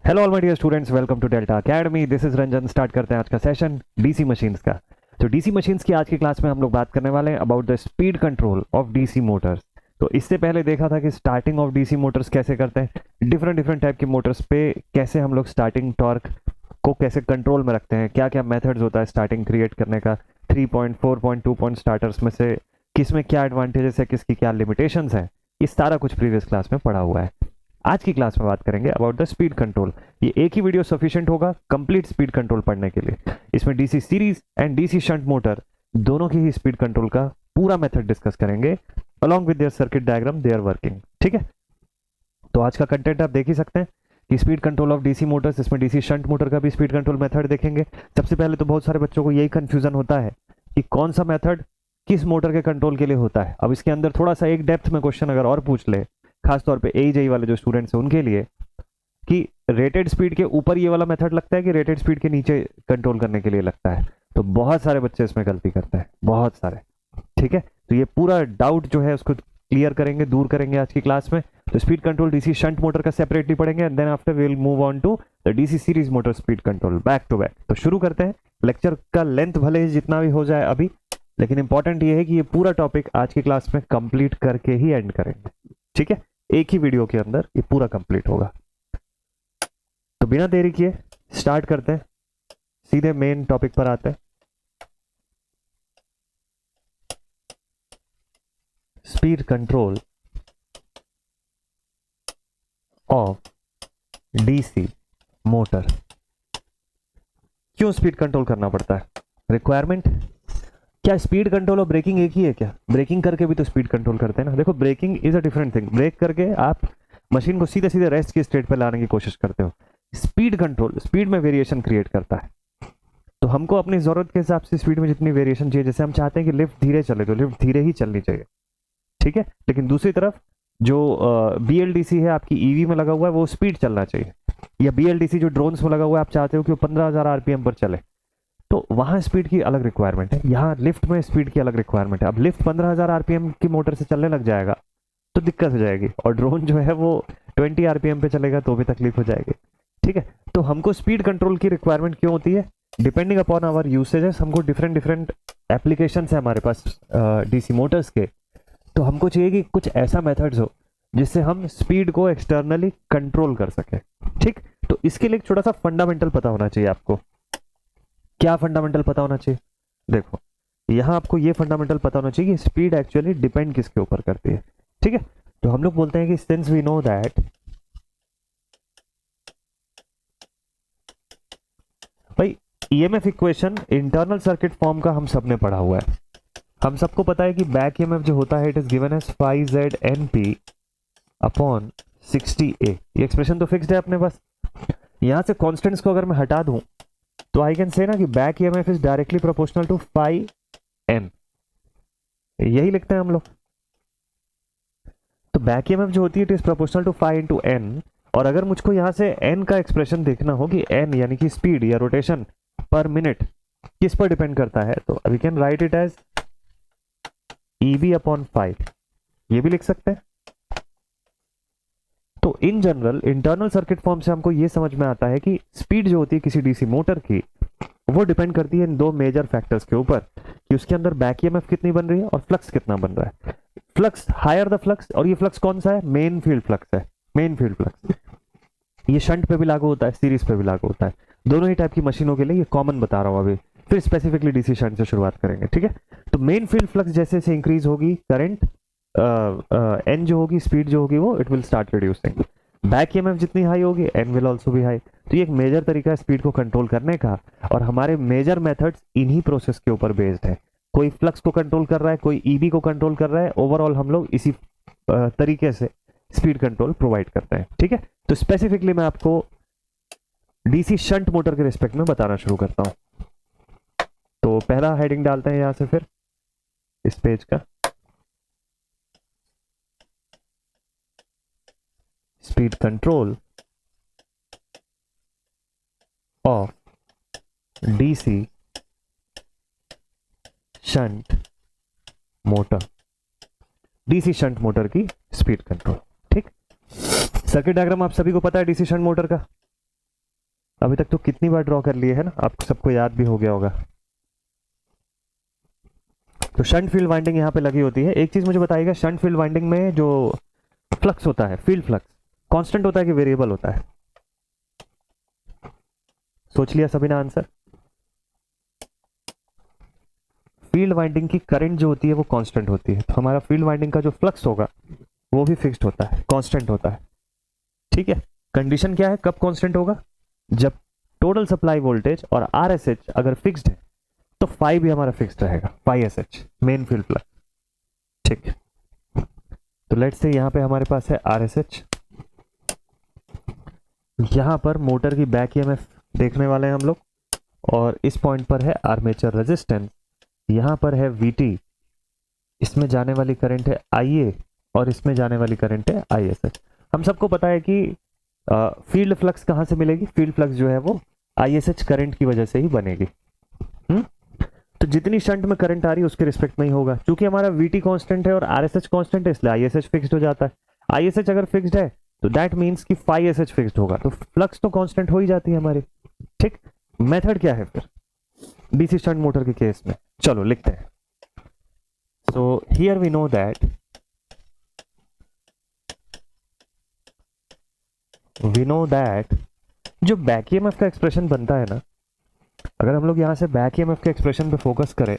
Hello all my dear students, welcome to Delta Academy. This is Ranjan. Start करते हैं आज का सेशन डीसी मशीन्स का। तो डीसी मशीन्स की आज की क्लास में हम लोग बात करने वाले हैं about the speed control of DC Motors. तो इससे पहले देखा था कि स्टार्टिंग ऑफ डीसी मोटर्स कैसे करते हैं, डिफरेंट डिफरेंट टाइप के मोटर्स पे कैसे हम लोग स्टार्टिंग टॉर्क को कैसे कंट्रोल में रखते हैं, क्या क्या मेथड्स होता है स्टार्टिंग क्रिएट करने का, 3 पॉइंट 4 पॉइंट 2 पॉइंट स्टार्टर्स में से किस में क्या एडवांटेजेस है, किसकी क्या लिमिटेशंस है, ये सारा कुछ प्रीवियस क्लास में पढ़ा हुआ है। आज की क्लास में बात करेंगे अबाउट द स्पीड कंट्रोल। ये एक ही वीडियो सफिशिएंट होगा कंप्लीट स्पीड कंट्रोल पढ़ने के लिए। इसमें DC series and DC shunt motor दोनों की ही स्पीड कंट्रोल का पूरा मेथड डिस्कस करेंगे along with their circuit diagram, their working. ठीक है, तो आज का कंटेंट आप देख ही सकते हैं कि speed control of DC Motors, इसमें डीसी शंट मोटर का भी स्पीड कंट्रोल मेथड देखेंगे। सबसे पहले तो बहुत सारे बच्चों को यही कंफ्यूजन होता है कि कौन सा मेथड किस मोटर के कंट्रोल के लिए होता है। अब इसके अंदर थोड़ा सा एक डेप्थ में क्वेश्चन अगर और पूछ ले, खासतौर पे एजेई वाले जो स्टूडेंट्स हैं उनके लिए, कि रेटेड स्पीड के ऊपर ये वाला मेथड लगता है कि रेटेड स्पीड के नीचे कंट्रोल करने के लिए लगता है, तो बहुत सारे बच्चे इसमें गलती करते हैं, बहुत सारे। ठीक है, तो ये पूरा डाउट जो है उसको क्लियर करेंगे, दूर करेंगे आज की क्लास में। तो speed control DC shunt motor का सेपरेटली पढ़ेंगे and then after we will move on to the DC series motor speed control back to back. तो शुरू करते हैं। लेक्चर का लेंथ भले ही जितना भी हो जाए अभी, लेकिन इंपॉर्टेंट ये है कि ये पूरा टॉपिक आज की क्लास में कंप्लीट करके ही एंड करेंगे। ठीक है, एक ही वीडियो के अंदर ये पूरा कंप्लीट होगा। तो बिना देरी किए स्टार्ट करते हैं, सीधे मेन टॉपिक पर आते हैं। Speed control of DC motor. क्यों स्पीड कंट्रोल करना पड़ता है? रिक्वायरमेंट। क्या स्पीड कंट्रोल और ब्रेकिंग एक ही है क्या? ब्रेकिंग करके भी तो स्पीड कंट्रोल करते हैं ना। देखो, braking is a different thing. Brake करके आप मशीन को सीधे सीधे रेस्ट की स्टेट पे लाने की कोशिश करते हो। स्पीड कंट्रोल स्पीड में वेरिएशन क्रिएट करता है। तो हमको अपनी जरूरत के हिसाब से स्पीड में जितनी वेरिएशन चाहिए, जैसे हम चाहते हैं कि लिफ्ट धीरे चले तो लिफ्ट धीरे ही चलनी चाहिए। ठीक है, लेकिन दूसरी तरफ जो बीएलडीसी है आपकी ईवी में लगा हुआ है, वो स्पीड चलना चाहिए। या बीएलडीसी जो ड्रोन्स में लगा हुआ है, आप चाहते हो कि वो 15,000 आरपीएम पर चले, तो वहां स्पीड की अलग रिक्वायरमेंट है, यहाँ लिफ्ट में स्पीड की अलग रिक्वायरमेंट है। अब लिफ्ट 15,000 आरपीएम की मोटर से चलने लग जाएगा तो दिक्कत हो जाएगी, और ड्रोन जो है वो 20 आरपीएम पे चलेगा तो भी तकलीफ हो जाएगी। ठीक है, तो हमको स्पीड कंट्रोल की रिक्वायरमेंट क्यों होती है? डिपेंडिंग अपॉन आवर यूसेजेस, हमको डिफरेंट डिफरेंट एप्लीकेशन है हमारे पास डीसी मोटर्स के। तो हमको चाहिए कि कुछ ऐसा मेथड्स हो जिससे हम स्पीड को एक्सटर्नली कंट्रोल कर सके। ठीक, तो इसके लिए छोटा सा फंडामेंटल पता होना चाहिए आपको। क्या फंडामेंटल पता होना चाहिए? देखो, यहां आपको ये फंडामेंटल पता होना चाहिए कि स्पीड एक्चुअली डिपेंड किसके ऊपर करती है। ठीक है, तो हम लोग बोलते हैं कि सिंस वी नो दैट, भाई EMF equation internal circuit form का हम सब ने पढ़ा हुआ है। हम सबको पता है कि बैक ईएमएफ जो होता है it is given as 5ZNP upon 60A। ये एक्सप्रेशन तो फिक्स्ड है अपने पास। यहां से कॉन्स्टेंट्स को अगर मैं हटा दूं तो आई कैन से ना कि back EMF is directly proportional to 5N। यही लिखते हैं हम लोग। तो बैक ईएमएफ जो होती है it is proportional to 5 into N। और अगर मुझको यहां से N का एक्सप्रेशन देखना हो कि N यानी कि स्पीड या रोटेशन पर मिनट किस पर डिपेंड करता है, तो we can write it as EB upon 5। ये भी लिख सकते हैं। तो in general internal circuit form से हमको ये समझ में आता है कि स्पीड जो होती है किसी डीसी मोटर की, वो डिपेंड करती है इन दो मेजर फैक्टर्स के ऊपर, कि उसके अंदर बैक ईएमएफ कितनी बन रही है और फ्लक्स कितना बन रहा है। फ्लक्स, हायर द फ्लक्स, और ये फ्लक्स कौन सा है? मेन फील्ड फ्लक्स है, मेन फील्ड फ्लक्स। ये शंट पे भी लागू होता है, सीरीज पे भी लागू होता है, दोनों ही टाइप की मशीनों के लिए। ये कॉमन बता रहा हूं अभी, फिर स्पेसिफिकली डीसी शंट से शुरुआत करेंगे। ठीक है, तो मेन फील्ड फ्लक्स जैसे जैसे इंक्रीज होगी, करंट एन जो होगी, स्पीड जो होगी, वो it will start reducing. Back EMF जितनी हाई होगी N will also be high. तो ये एक मेजर तरीका है स्पीड को कंट्रोल करने का, और हमारे मेजर मेथड्स इन्हीं प्रोसेस के ऊपर बेस्ड है। कोई फ्लक्स को कंट्रोल कर रहा है, कोई ईबी को कंट्रोल कर रहा है, ओवरऑल हम लोग इसी तरीके से स्पीड कंट्रोल प्रोवाइड करते हैं। ठीक है, तो स्पेसिफिकली मैं आपको डीसी शंट मोटर के रिस्पेक्ट में बताना शुरू करता हूं। तो पहला हेडिंग डालते हैं यहां से फिर इस पेज का, speed control of DC shunt motor. DC shunt motor की स्पीड कंट्रोल। ठीक, सर्किट डायग्राम आप सभी को पता है डीसी शंट मोटर का। अभी तक तो कितनी बार ड्रॉ कर लिए है ना, आपको सबको याद भी हो गया होगा। तो शंट फील्ड वाइंडिंग यहाँ पे लगी होती है। एक चीज मुझे बताइएगा, शंट फील्ड वाइंडिंग में जो फ्लक्स होता है, फील्ड फ्लक्स, कांस्टेंट होता है कि वेरिएबल होता है? सोच लिया सभी ने आंसर? फील्ड वाइंडिंग की करंट जो होती है वो कांस्टेंट होती है, तो हमारा फील्ड वाइंडिंग का जो फ्लक्स होगा वो भी फिक्स्ड होता है, कांस्टेंट होता है। ठीक है, कंडीशन क्या है, कब कांस्टेंट होगा? जब टोटल सप्लाई वोल्टेज और आरएसएच अगर फिक्स्ड है तो फाई भी हमारा फिक्स्ड रहेगा, phi S H, main field flux. ठीक है, तो लेट्स से यहां पे हमारे पास है आरएसएच, यहां पर मोटर की बैक ईएमएफ देखने वाले हैं हम लोग, और इस पॉइंट पर है आर्मेचर रेजिस्टेंस, यहां पर है वीटी, इसमें जाने वाली करंट है आईए और इसमें जाने वाली करंट है आईएसएच। हम सबको पता है कि फील्ड फ्लक्स कहां से मिलेगी, फील्ड फ्लक्स जो है वो आईएसएच करंट की वजह से ही बनेगी। तो जितनी शंट में करंट आ रही है उसके रिस्पेक्ट में ही होगा, क्योंकि हमारा वीटी कांस्टेंट है और आरएसएच कांस्टेंट है, इसलिए आईएसएच फिक्स्ड हो जाता है। आईएसएच अगर फिक्स्ड है तो दैट मींस कि फाई एसएच फिक्स्ड होगा, तो फ्लक्स तो कांस्टेंट हो ही जाती है हमारी। ठीक, मेथड क्या है फिर डीसी शंट मोटर के केस में? चलो लिखते हैं। So here we know that जो बैक ईएमएफ का एक्सप्रेशन बनता है ना, अगर हम लोग यहां से बैक ईएमएफ के एक्सप्रेशन पे फोकस करें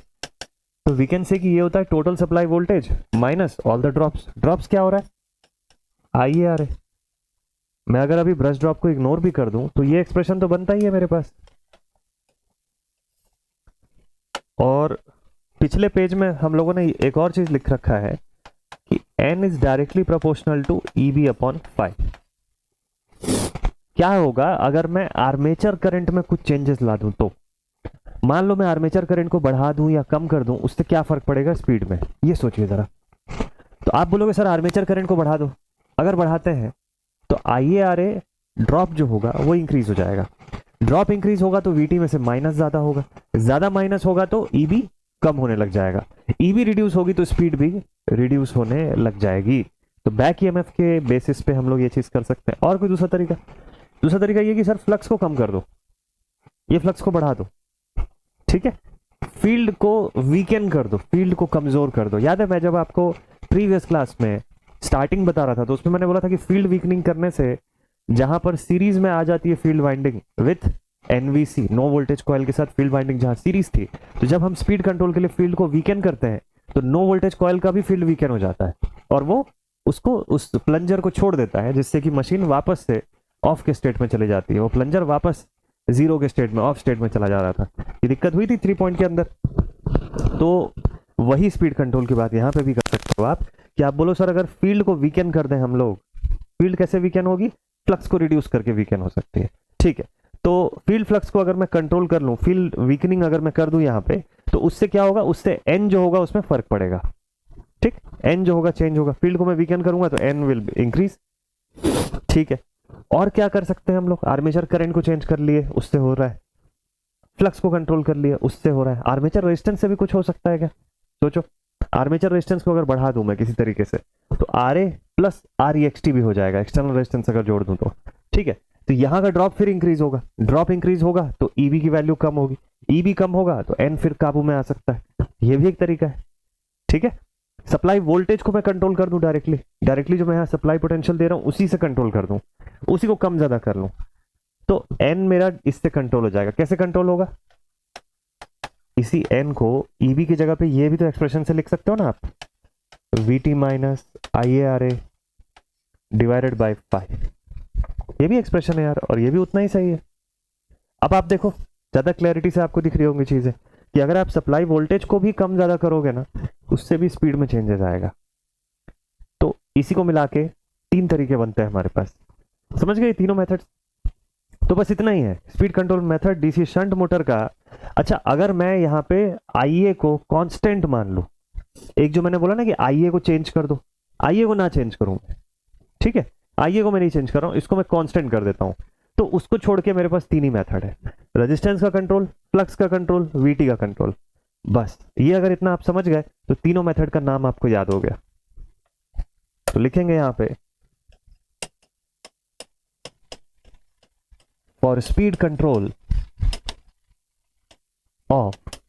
तो वी कैन से कि ये होता है total supply voltage minus all the drops. Drops क्या हो रहा है, आइए आ रहे। मैं अगर अभी ब्रश ड्रॉप को इग्नोर भी कर दूं तो ये एक्सप्रेशन तो बनता ही है मेरे पास। और पिछले पेज में हम लोगों ने एक और चीज लिख रखा है कि n is directly proportional to EB upon phi. क्या होगा अगर मैं आर्मेचर करंट में कुछ चेंजेस ला दूं? तो मान लो मैं आर्मेचर करंट को बढ़ा दूं या कम कर दूं, उससे क्या फर्क पड़ेगा स्पीड में, ये सोचिए जरा। तो आप बोलोगे सर आर्मेचर करंट को बढ़ा दो, अगर बढ़ाते हैं तो आईएआरए ड्रॉप जो होगा वो इंक्रीज हो जाएगा। ड्रॉप इंक्रीज होगा तो वीटी में से माइनस ज्यादा होगा, ज्यादा माइनस होगा तो ईबी कम होने लग जाएगा, ईबी रिड्यूस होगी तो स्पीड भी रिड्यूस होने लग जाएगी। तो बैक ईएमएफ के बेसिस पे हम लोग ये चीज कर सकते हैं। और कोई दूसरा तरीका? दूसरा तरीका ये कि सर फ्लक्स को कम कर दो, ये फ्लक्स को बढ़ा दो। ठीक है, फील्ड को वीकेन कर दो, फील्ड को कमजोर कर दो। याद है मैं जब आपको प्रीवियस क्लास में स्टार्टिंग बता रहा था तो उसमें मैंने बोला था कि फील्ड वीकनिंग करने से जहां पर सीरीज में आ जाती है field winding with NVC, no voltage coil के साथ फील्ड वाइंडिंग जहां सीरीज थी, तो जब हम स्पीड कंट्रोल के लिए फील्ड को वीकेन करते हैं तो नो वोल्टेज कॉइल का भी फील्ड वीकेन हो जाता है और वो उसको उस प्लंजर को छोड़ देता है, जिससे कि मशीन वापस से ऑफ के स्टेट में चली जाती है। वो प्लंजर वापस जीरो के स्टेट में, ऑफ स्टेट में चला जा रहा था। ये दिक्कत हुई थी 3 पॉइंट के अंदर। तो वही स्पीड कंट्रोल की बात यहाँ पे भी कर सकते हो आप कि आप बोलो सर अगर फील्ड को वीकेन कर दें हम लोग, फील्ड कैसे वीकेन होगी, फ्लक्स को रिड्यूस करके वीकेन हो सकती है। ठीक है, तो फील्ड फ्लक्स को अगर मैं कंट्रोल कर लूं, फील्ड वीकनिंग अगर मैं कर दूं यहाँ पे, तो उससे क्या होगा, उससे एन जो होगा उसमें फर्क पड़ेगा। ठीक, एन जो होगा चेंज होगा, फील्ड को मैं वीकेन करूंगा तो एन विल इंक्रीज। ठीक है, और क्या कर सकते हैं हम लोग? आर्मेचर करंट को चेंज कर लिए, उससे हो रहा है। फ्लक्स को कंट्रोल कर लिया, उससे हो रहा है। आर्मेचर रेजिस्टेंस से भी कुछ हो सकता है क्या? सोचो, आर्मेचर रेजिस्टेंस को अगर बढ़ा दूं मैं किसी तरीके से तो R A plus R E X T भी हो जाएगा, एक्सटर्नल रेजिस्टेंस अगर जोड़ दूं तो। ठीक है, तो यहां का ड्रॉप फिर इंक्रीज होगा, ड्रॉप इंक्रीज होगा तो ईबी की वैल्यू कम होगी, ईबी कम होगा तो एन फिर काबू में आ सकता है। ये भी एक तरीका है। ठीक है, सप्लाई वोल्टेज को मैं कंट्रोल कर दूं डायरेक्टली जो मैं यहाँ सप्लाई पोटेंशियल दे रहा हूं उसी से कंट्रोल कर दूं, उसी को कम ज्यादा कर लूं तो एन मेरा इससे कंट्रोल हो जाएगा। कैसे कंट्रोल होगा? इसी एन को ईबी की जगह पे ये भी तो एक्सप्रेशन से लिख सकते हो ना आप, VT minus I A R A divided by 5। ये भी एक्सप्रेशन है यार, और ये भी उतना ही सही है। अब आप देखो, ज्यादा क्लैरिटी से आपको दिख रही होंगी चीजें कि अगर आप सप्लाई वोल्टेज को भी कम ज्यादा करोगे ना, उससे भी स्पीड में चेंजेस आएगा। तो इसी को मिला के 3 तरीके बनते हैं हमारे पास। समझ गए तीनों मेथड्स? तो बस इतना ही है speed control method DC shunt motor का। अच्छा, अगर मैं यहाँ पे आईए को कांस्टेंट मान लूं, एक जो मैंने बोला ना कि आईए को चेंज कर दो, आईए को ना चेंज करूं, ठीक है, आईए को मैं नहीं चेंज कर रहा हूं, इसको मैं कांस्टेंट कर देता हूं, तो उसको छोड़ के मेरे पास 3 ही मेथड है, रेजिस्टेंस का कंट्रोल, फ्लक्स का कंट्रोल, वीटी का कंट्रोल। बस ये अगर इतना आप समझ गए तो तीनों मेथड का नाम आपको याद हो गया। तो लिखेंगे यहां पे for speed control of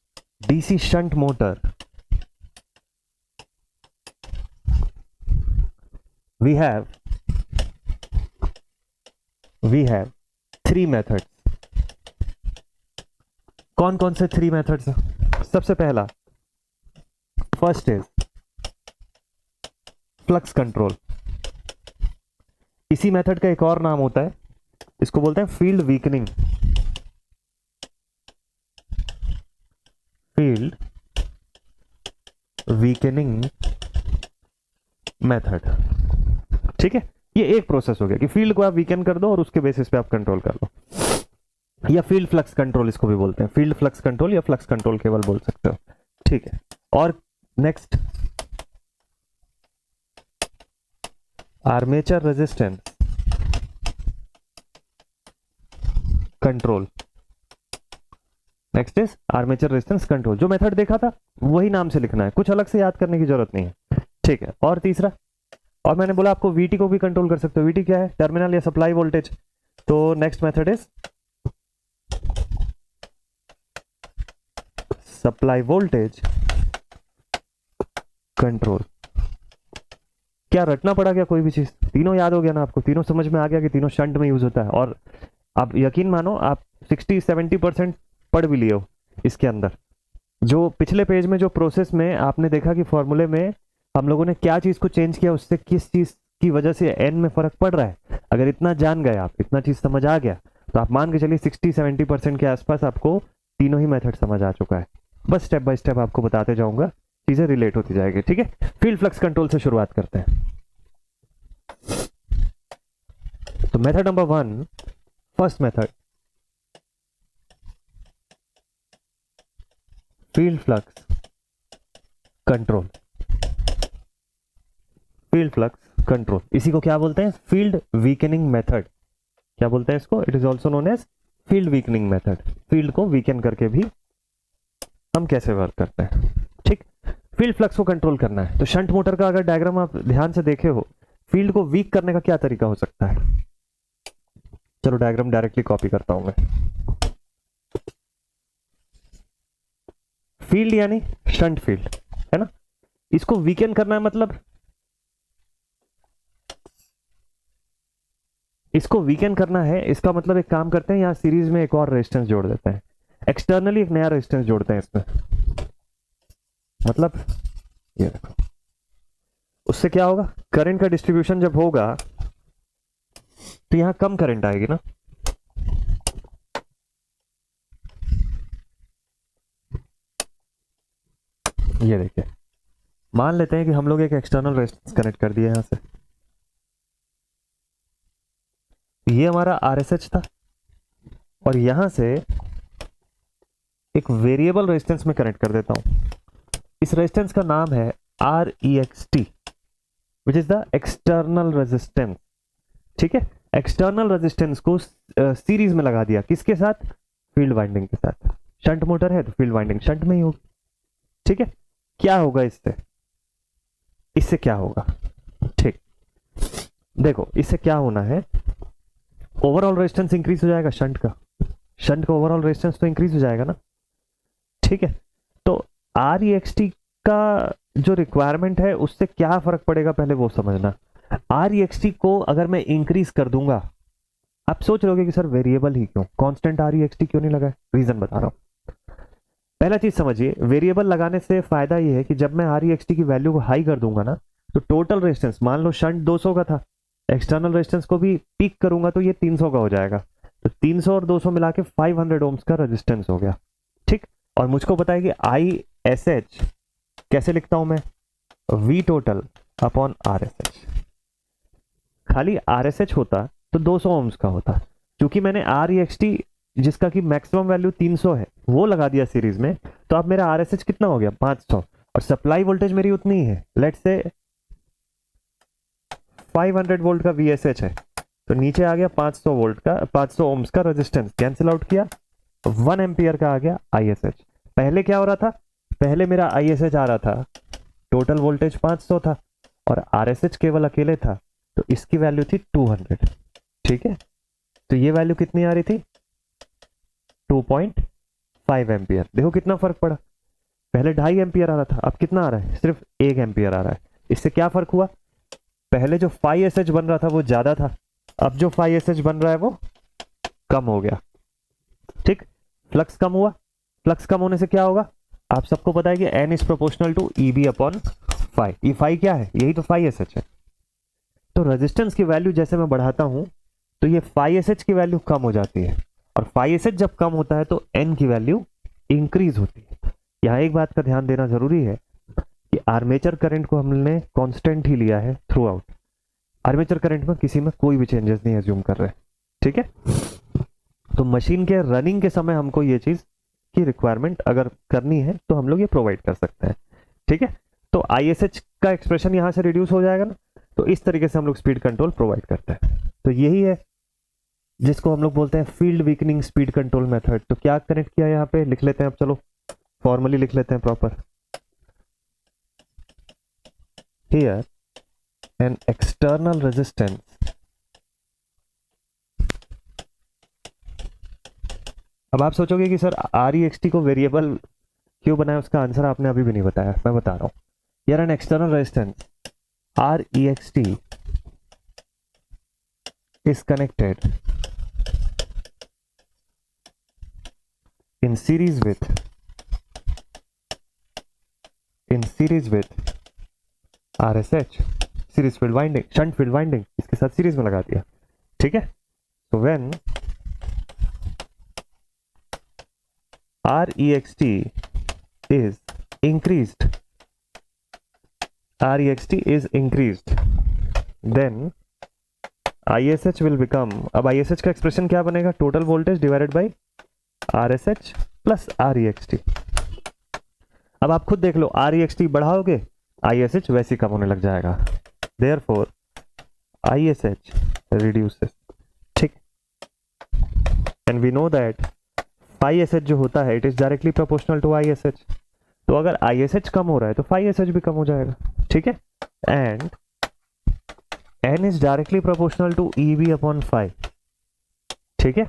DC shunt motor we have three methods. कौन कौन से थ्री मेथड्स हैं? सबसे पहला फर्स्ट इज फ्लक्स कंट्रोल. इसी मेथड का एक और नाम होता है, इसको बोलते हैं field weakening. Field weakening method. ठीक है, ये एक प्रोसेस हो गया कि फील्ड को आप वीकन कर दो और उसके बेसिस पे आप कंट्रोल कर लो. या फील्ड फ्लक्स कंट्रोल इसको भी बोलते हैं. फील्ड फ्लक्स कंट्रोल या फ्लक्स कंट्रोल केवल बोल सकते हो. ठीक है, और next armature resistance control. Next is armature resistance control. जो मेथड देखा था वही नाम से लिखना है, कुछ अलग से याद करने की जरूरत नहीं है. ठीक है, और तीसरा, और मैंने बोला आपको वीटी को भी कंट्रोल कर सकते हो. वीटी क्या है? टर्मिनल या सप्लाई वोल्टेज. तो next method is supply voltage control. क्या रटना पड़ा क्या कोई भी चीज? तीनों याद हो गया ना आपको? तीनों समझ में आ गया कि तीनों शंट में यूज होता है. और आप यकीन मानो आप 60-70% पढ़ भी लिए हो इसके अंदर. जो पिछले पेज में जो प्रोसेस में आपने देखा कि फॉर्मूले में हम लोगों ने क्या चीज को चेंज किया, उससे किस चीज की वजह से एन में फर्क पड़ रहा है. अगर इतना जान गए आप, इतना चीज समझ आ गया, तो आप मान के चलिए 60-70% के आसपास आपको तीनों ही मेथड समझ आ चुका है. बस स्टेप बाय स्टेप आपको बताते जाऊंगा, चीजें रिलेट होती जाएगी. ठीक है, फील्ड फ्लक्स कंट्रोल से शुरुआत करते हैं. तो method number 1, first method field flux control. Field flux control, इसी को क्या बोलते हैं? Field weakening method. क्या बोलते हैं इसको? It is also known as field weakening method. Field को वीकन करके भी हम कैसे वर्क करते हैं. ठीक, फील्ड फ्लक्स को कंट्रोल करना है. तो शंट मोटर का अगर डायग्राम आप ध्यान से देखे हो, फील्ड को वीक करने का क्या तरीका हो सकता है? चलो डायग्राम डायरेक्टली कॉपी करता हूं मैं. फील्ड यानी शंट फील्ड है ना, इसको वीकन करना है. मतलब इसको वीकन करना है, इसका मतलब एक काम करते हैं, यहां सीरीज में एक और रेजिस्टेंस जोड़ देते हैं. एक्सटर्नली एक नया रेजिस्टेंस जोड़ते हैं इसमें. मतलब ये देखो, उससे क्या होगा? करंट का डिस्ट्रीब्यूशन जब होगा तो यहां कम करंट आएगी ना. ये देखिए, मान लेते हैं कि हम लोग एक एक्सटर्नल रेजिस्टेंस कनेक्ट कर दिए यहां से. ये हमारा RSH था, और यहां से एक वेरिएबल रेजिस्टेंस में कनेक्ट कर देता हूं. इस रेजिस्टेंस का नाम है REXT, which is the external resistance. ठीक है, एक्सटर्नल रेजिस्टेंस को सीरीज में लगा दिया. किसके साथ? फील्ड वाइंडिंग के साथ. शंट मोटर है तो फील्ड वाइंडिंग शंट में ही होगी. ठीक है, क्या होगा इससे? इससे क्या होगा? ठीक, देखो इससे क्या होना है, ओवरऑल रेजिस्टेंस इंक्रीज हो जाएगा शंट का. शंट का ओवरऑल रेजिस्टेंस तो इंक्रीज हो जाएगा ना. ठीक है, तो REXT का जो रिक्वायरमेंट है उससे क्या फर्क पड़ेगा पहले वो समझना. REXT को अगर मैं इंक्रीज कर दूंगा, आप सोच रहोगे कि सर वेरिएबल ही क्यों, कांस्टेंट REXT क्यों नहीं लगा है? रीजन बता रहा हूं. पहला चीज समझिए, वेरिएबल लगाने से फायदा ये है कि जब मैं REXT की वैल्यू को हाई कर दूंगा ना, तो टोटल रेजिस्टेंस, मान लो शंट 200 का था, एक्सटर्नल रेजिस्टेंस को भी पीक करूंगा तो ये 300 का हो जाएगा. तो 300 और 200 मिला के 500 ओम्स का रेजिस्टेंस हो गया. ठीक, और मुझको पता है कि ISH कैसे लिखता हूं मैं? V total upon RSH. खाली RSH होता तो 200 ओम्स का होता. क्योंकि मैंने REXT जिसका कि मैक्सिमम वैल्यू 300 है वो लगा दिया सीरीज में, तो अब मेरा RSH कितना हो गया? 500. और सप्लाई वोल्टेज मेरी उतनी ही है, लेट्स से 500 वोल्ट का VSH है, तो नीचे आ गया 500 वोल्ट का 500 ओम्स का रेजिस्टेंस, कैंसिल आउट किया, 1 एम्पियर का आ गया ISH. पहले क्या हो रहा था? पहले मेरा ISH आ रहा था, टोटल वोल्टेज 500 था और RSH केवल अकेले था, तो इसकी वैल्यू थी 200. ठीक है, तो ये वैल्यू कितनी आ रही थी 2.5 एम्पियर। देखो कितना फर्क पड़ा, पहले 2.5 एम्पियर आ रहा था, अब कितना आ रहा है सिर्फ 1 एम्पियर आ रहा है। इससे क्या फर्क हुआ, पहले जो 5SH बन रहा था वो ज्यादा था, अब जो 5SH बन रहा है वो कम हो गया। ठीक, फ्लक्स कम हुआ, फ्लक्स कम होने से क्या होगा, आप सबको पता है कि N is proportional to EB upon 5। ये 5 क्या है, यही तो 5SH है। तो रेजिस्टेंस की वैल्यू जैसे मैं बढ़ाता हूं तो ये 5SH की वैल्यू कम हो जाती है, और 5SH जब कम होता है तो N की वैल्यू इंक्रीज होती है। यहाँ एक बात का ध्यान देना जरूरी है कि आर्मेचर करंट को हमने कांस्टेंट ही लिया है थ्रू आउट। आर्मेचर करंट में किसी में कोई भी चेंजेस नहीं एज्यूम कर रहे, ठीक है। तो मशीन के रनिंग के समय हमको ये चीज की रिक्वायरमेंट अगर करनी है तो हम लोग ये प्रोवाइड कर सकते हैं, ठीक है। तो ISH का एक्सप्रेशन यहां से रिड्यूस हो जाएगा ना, तो इस तरीके से हम लोग स्पीड कंट्रोल प्रोवाइड करते हैं। तो यही है जिसको हम लोग बोलते हैं field weakening speed control method. तो क्या कनेक्ट किया यहाँ पे लिख लेते हैं, अब चलो फॉर्मली लिख लेते हैं proper. Here an external resistance अब आप सोचोगे कि सर REXT को वेरिएबल क्यों बनाया, उसका आंसर आपने अभी भी नहीं बताया, मैं बता रहा हूं। Here an external resistance REXT is connected in series with RSH series field winding, shunt field winding इसके साथ सीरीज में लगा दिया, ठीक है। तो when REXT is increased then ISH will become, अब ISH का एक्सप्रेशन क्या बनेगा, total voltage divided by RSH plus REXT। अब आप खुद देख लो, REXT बढ़ाओगे ISH वैसे कम होने लग जाएगा, therefore ISH reduces, ठीक। and we know that 5SH जो होता है it is directly proportional to ISH। तो अगर ISH कम हो रहा है तो 5SH भी कम हो जाएगा, ठीक है। And N is directly proportional to EB upon 5, ठीक है।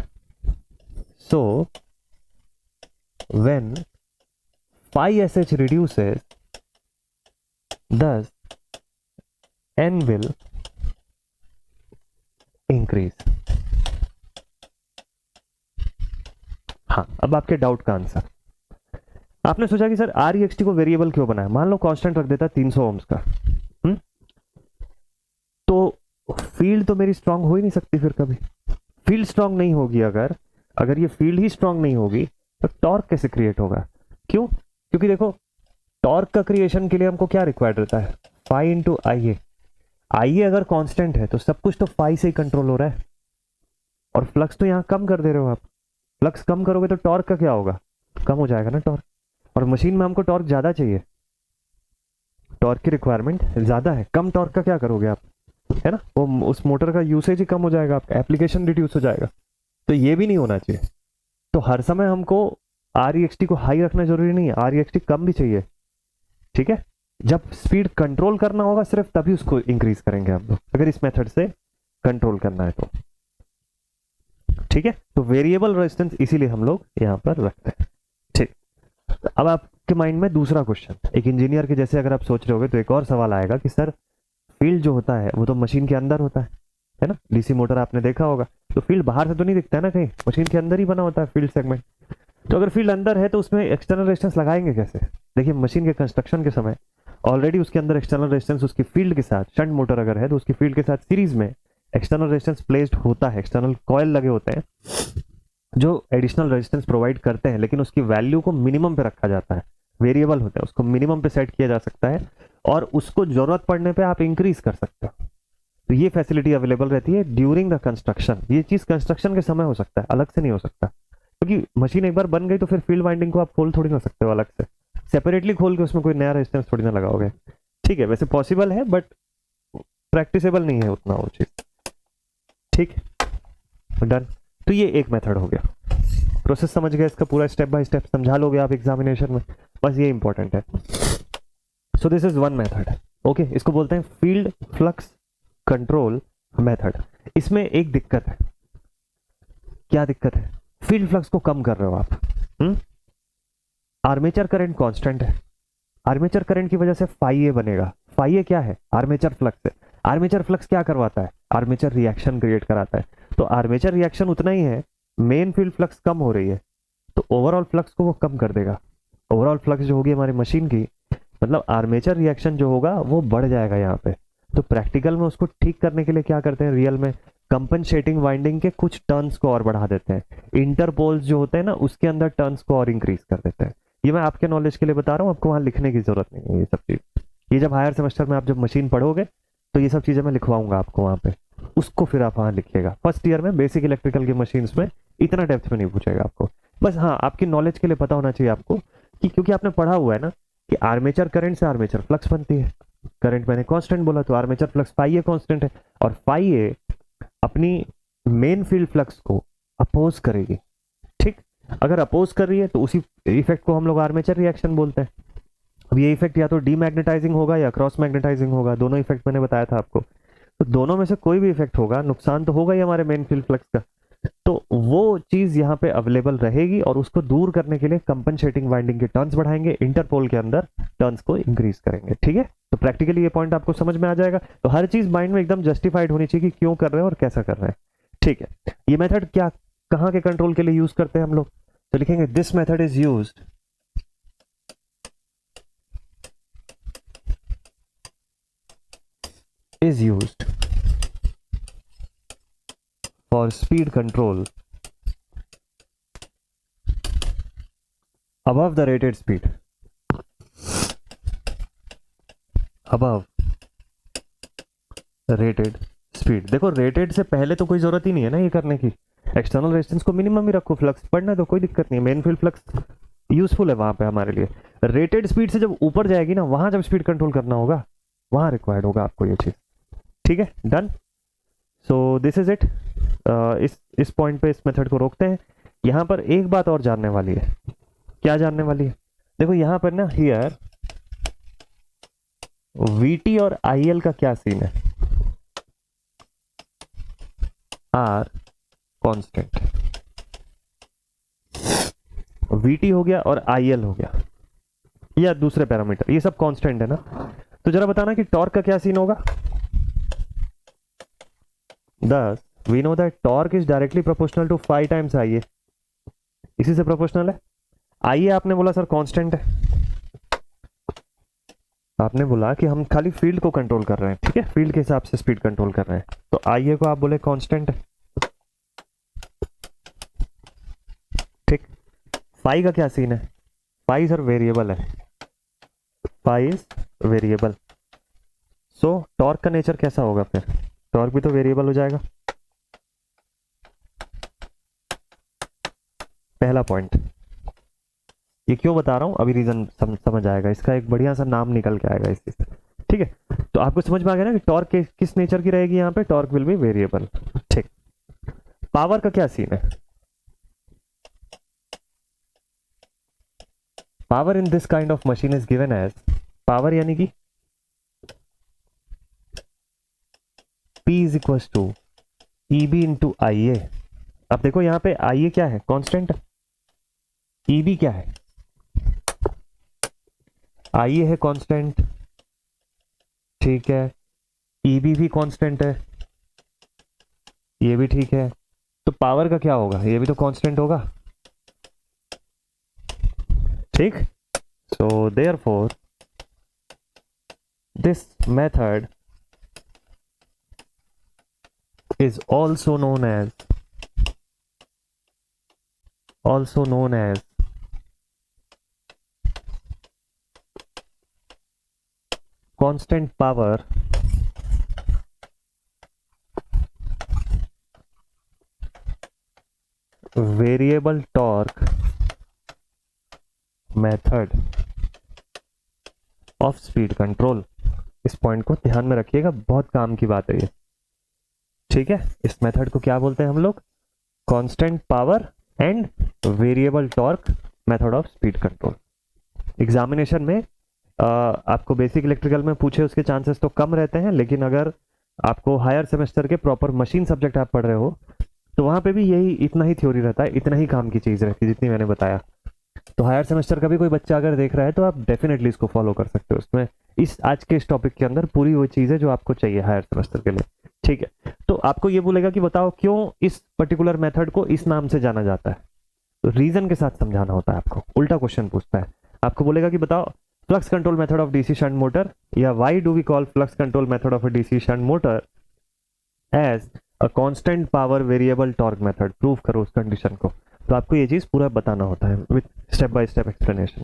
So when 5SH reduces, thus N will increase। हाँ, अब आपके डाउट का आंसर, आपने सोचा कि सर REXT को वेरिएबल क्यों बनाया, मान लो कांस्टेंट रख देता 300 ओम्स का, तो फील्ड तो मेरी स्ट्रांग हो ही नहीं सकती, फिर कभी फील्ड स्ट्रांग नहीं होगी। अगर ये फील्ड ही स्ट्रांग नहीं होगी तो टॉर्क कैसे क्रिएट होगा, क्यों, क्योंकि देखो टॉर्क का क्रिएशन के लिए हमको क्या रिक्वायर्ड रहता है, फाई इंटू IA अगर कांस्टेंट है तो सब कुछ तो फाई से ही कंट्रोल हो रहा है, और फ्लक्स तो यहाँ कम कर दे रहे हो आप, फ्लक्स कम करोगे तो टॉर्क का क्या होगा, कम हो जाएगा ना टॉर्क। और मशीन में हमको टॉर्क ज्यादा चाहिए, टॉर्क की रिक्वायरमेंट ज्यादा है, कम टॉर्क का क्या करोगे आप, है ना, वो उस मोटर का यूसेज ही कम हो जाएगा, आपका एप्लीकेशन रिड्यूस हो जाएगा। तो ये भी नहीं होना चाहिए। तो हर समय हमको REXT को हाई रखना जरूरी नहीं है, REXT कम भी चाहिए, ठीक है। जब स्पीड कंट्रोल करना होगा सिर्फ तभी उसको इंक्रीज करेंगे हम लोग, अगर इस मेथड से कंट्रोल करना है तो, ठीक है। तो वेरिएबल रेजिस्टेंस इसीलिए हम लोग यहां पर रखते हैं, ठीक। अब आपके माइंड में दूसरा क्वेश्चन, एक इंजीनियर के जैसे अगर आप सोच रहे होगे तो एक और सवाल आएगा कि सर फील्ड जो होता है वो तो मशीन के अंदर होता है ना, DC मोटर आपने देखा होगा, तो फील्ड बाहर से तो नहीं दिखता है ना, कहीं मशीन के अंदर ही बना होता है फील्ड सेगमेंट। तो अगर फील्ड अंदर है तो उसमें एक्सटर्नल रेजिस्टेंस लगाएंगे कैसे, देखिए मशीन के कंस्ट्रक्शन के समय ऑलरेडी उसके अंदर एक्सटर्नल रेजिस्टेंस उसकी फील्ड के साथ, शंट मोटर अगर है तो उसकी फील्ड के साथ सीरीज में एक्सटर्नल रेजिस्टेंस प्लेस्ड होता है, एक्सटर्नल कॉइल लगे होते हैं जो एडिशनल रेजिस्टेंस प्रोवाइड करते हैं, लेकिन उसकी वैल्यू को मिनिमम पे रखा जाता है, वेरिएबल होता है, उसको मिनिमम पे सेट किया जा सकता है और उसको जरूरत पड़ने पे आप इंक्रीज कर सकते हो। तो ये फैसिलिटी अवेलेबल रहती है ड्यूरिंग द कंस्ट्रक्शन। ये चीज कंस्ट्रक्शन के समय हो सकता है, अलग से नहीं हो सकता, क्योंकि मशीन एक बार बन गई तो फिर फील्ड वाइंडिंग को आप खोल थोड़ी ना सकते हो अलग से, सेपरेटली खोल के उसमें कोई नया रेजिस्टेंस थोड़ी ना लगाओगे, ठीक है। वैसे पॉसिबल है बट प्रैक्टिसेबल नहीं है उतना वो चीज, ठीक, डन। तो ये एक मेथड हो गया, प्रोसेस समझ गए, इसका पूरा स्टेप बाय स्टेप समझा लोगे आप एग्जामिनेशन में, बस ये इंपॉर्टेंट है। So this is one method, okay, इसको बोलते हैं फील्ड फ्लक्स कंट्रोल मेथड। इसमें एक दिक्कत है, क्या दिक्कत है? फील्ड फ्लक्स को कम कर रहे हो आप। आर्मेचर करंट कांस्टेंट है, आर्मेचर करंट की वजह से फाई ए बनेगा। फाई ए क्या है? आर्मेचर फ्लक्स है। आर्मेचर फ्लक्स क्या करवाता है? आर्मेचर रिएक्शन क्रिएट कराता है। तो आर्मेचर रिएक्शन उतना ही है, मेन फील्ड फ्लक्स कम हो रही है, तो ओवरऑल फ्लक्स को वो कम कर देगा। ओवरऑल फ्लक्स जो होगी हमारी मशीन की, मतलब आर्मेचर रिएक्शन जो होगा वो बढ़ जाएगा यहाँ पे। तो प्रैक्टिकल में उसको ठीक करने के लिए क्या करते हैं, रियल में कंपनसेटिंग वाइंडिंग के कुछ टर्न्स को और बढ़ा देते हैं। इंटरपोल्स जो होते हैं ना, उसके अंदर टर्न्स को और इंक्रीज कर देते हैं। ये मैं आपके नॉलेज के लिए बता रहा हूँ, आपको वहां लिखने की जरूरत नहीं है ये सब चीज। ये जब हायर सेमेस्टर में आप जब मशीन पढ़ोगे तो ये सब चीजें मैं लिखवाऊंगा आपको वहां पे, उसको फिर आप वहां लिखिएगा। फर्स्ट ईयर में बेसिक इलेक्ट्रिकल की मशीन में इतना डेप्थ में नहीं पूछेगा आपको। बस हाँ, आपकी नॉलेज के लिए पता होना चाहिए आपको कि क्योंकि आपने पढ़ा हुआ है ना कि आर्मेचर करंट से आर्मेचर फ्लक्स बनती है। करंट मैंने कांस्टेंट बोला, तो armature flux phi A constant है, और फाई ए अपनी मेन फील्ड फ्लक्स को अपोज करेगी। ठीक, अगर अपोज कर रही है तो उसी इफेक्ट को हम लोग आर्मेचर रिएक्शन बोलते हैं। अब ये इफेक्ट या तो डीमैग्नेटाइजिंग होगा या क्रॉस मैग्नेटाइजिंग होगा, दोनों इफेक्ट मैंने बताया था आपको। तो दोनों में से कोई भी इफेक्ट होगा, नुकसान तो होगा ही हमारे मेन फील्ड फ्लक्स का, तो वो चीज यहाँ पे अवेलेबल रहेगी, और उसको दूर करने के लिए कंपनसेटिंग वाइंडिंग के टर्न्स बढ़ाएंगे, इंटरपोल के अंदर टर्न्स को इंक्रीज करेंगे। ठीक है, तो प्रैक्टिकली ये पॉइंट आपको समझ में आ जाएगा। तो हर चीज माइंड में एकदम जस्टिफाइड होनी चाहिए कि क्यों कर रहे हैं और कैसा कर रहे हैं। ठीक है, ये मेथड क्या कहाँ के कंट्रोल के लिए यूज करते हैं हम लोग? तो लिखेंगे this method is used for speed control above the rated speed. Above rated speed। देखो रेटेड से पहले तो कोई जरूरत ही नहीं है ना ये करने की, एक्सटर्नल रेजिस्टेंस को मिनिमम ही रखो, फ्लक्स पढ़ना तो कोई दिक्कत नहीं है, मेन फील्ड फ्लक्स यूजफुल है वहां पे हमारे लिए। रेटेड स्पीड से जब ऊपर जाएगी ना, वहां जब स्पीड कंट्रोल करना होगा, वहां रिक्वायर्ड होगा आपको ये चीज। ठीक है, done. So this is it. इस पॉइंट पे इस मेथड को रोकते हैं। यहां पर एक बात और जानने वाली है। क्या जानने वाली है? देखो यहां पर ना, हियर VT और IL का क्या सीन है? आर कांस्टेंट, VT हो गया और IL हो गया, या दूसरे पैरामीटर, ये सब कांस्टेंट है ना। तो जरा बताना कि टॉर्क का क्या सीन होगा। Thus, we know that torque is directly proportional to phi times Ia। इसी से प्रोपोर्शनल है। Ia आपने बोला सर कांस्टेंट है, आपने बोला कि हम खाली फील्ड को कंट्रोल कर रहे हैं, ठीक है, फील्ड के हिसाब से स्पीड कंट्रोल कर रहे हैं, तो Ia को आप बोले कांस्टेंट है। ठीक, फाई का क्या सीन है? फाई सर वेरिएबल है, phi is variable. So torque का नेचर कैसा होगा फिर? टॉर्क भी तो वेरिएबल हो जाएगा। पहला पॉइंट, ये क्यों बता रहा हूं अभी रीजन समझ आएगा, इसका एक बढ़िया सा नाम निकल के आएगा इस चीज से। ठीक है, तो आपको समझ में आ गया ना कि टॉर्क किस नेचर की रहेगी यहाँ पे? Torque will be variable. ठीक, पावर का क्या सीन है? Power in this kind of machine is given as, power यानी कि P is equal to EB into IA। अब देखो यहाँ पे IA क्या है? कांस्टेंट। EB क्या है? IA है कांस्टेंट, ठीक है, EB भी कांस्टेंट है, ये भी ठीक है, तो पावर का क्या होगा? ये भी तो कांस्टेंट होगा। ठीक, so therefore this method is also known as constant power variable torque method of speed control। इस पॉइंट को ध्यान में रखिएगा, बहुत काम की बात है ये। ठीक है, इस मेथड को क्या बोलते हैं हम लोग? Constant power and variable torque method of speed control. Examination में आपको बेसिक इलेक्ट्रिकल में पूछे उसके चांसेस तो कम रहते हैं, लेकिन अगर आपको हायर सेमेस्टर के प्रॉपर मशीन सब्जेक्ट आप पढ़ रहे हो तो वहां पे भी यही इतना ही थ्योरी रहता है, इतना ही काम की चीज रहती है जितनी मैंने बताया। तो हायर सेमेस्टर का भी कोई बच्चा अगर देख रहा है तो आप डेफिनेटली इसको फॉलो कर सकते हो। उसमें इस आज के इस टॉपिक के अंदर पूरी वो चीज़ है जो आपको चाहिए हायर सेमेस्टर के लिए। ठीक है, तो आपको ये बोलेगा कि बताओ क्यों इस पर्टिकुलर मेथड को इस नाम से जाना जाता है, तो रीजन के साथ समझाना होता है आपको। उल्टा क्वेश्चन पूछता है, आपको बोलेगा कि बताओ flux control method of DC shunt motor, या why do we call flux control method of a DC shunt motor as a constant power variable torque method, prove करो उस कंडीशन को। तो आपको ये चीज पूरा बताना होता है with step by step explanation.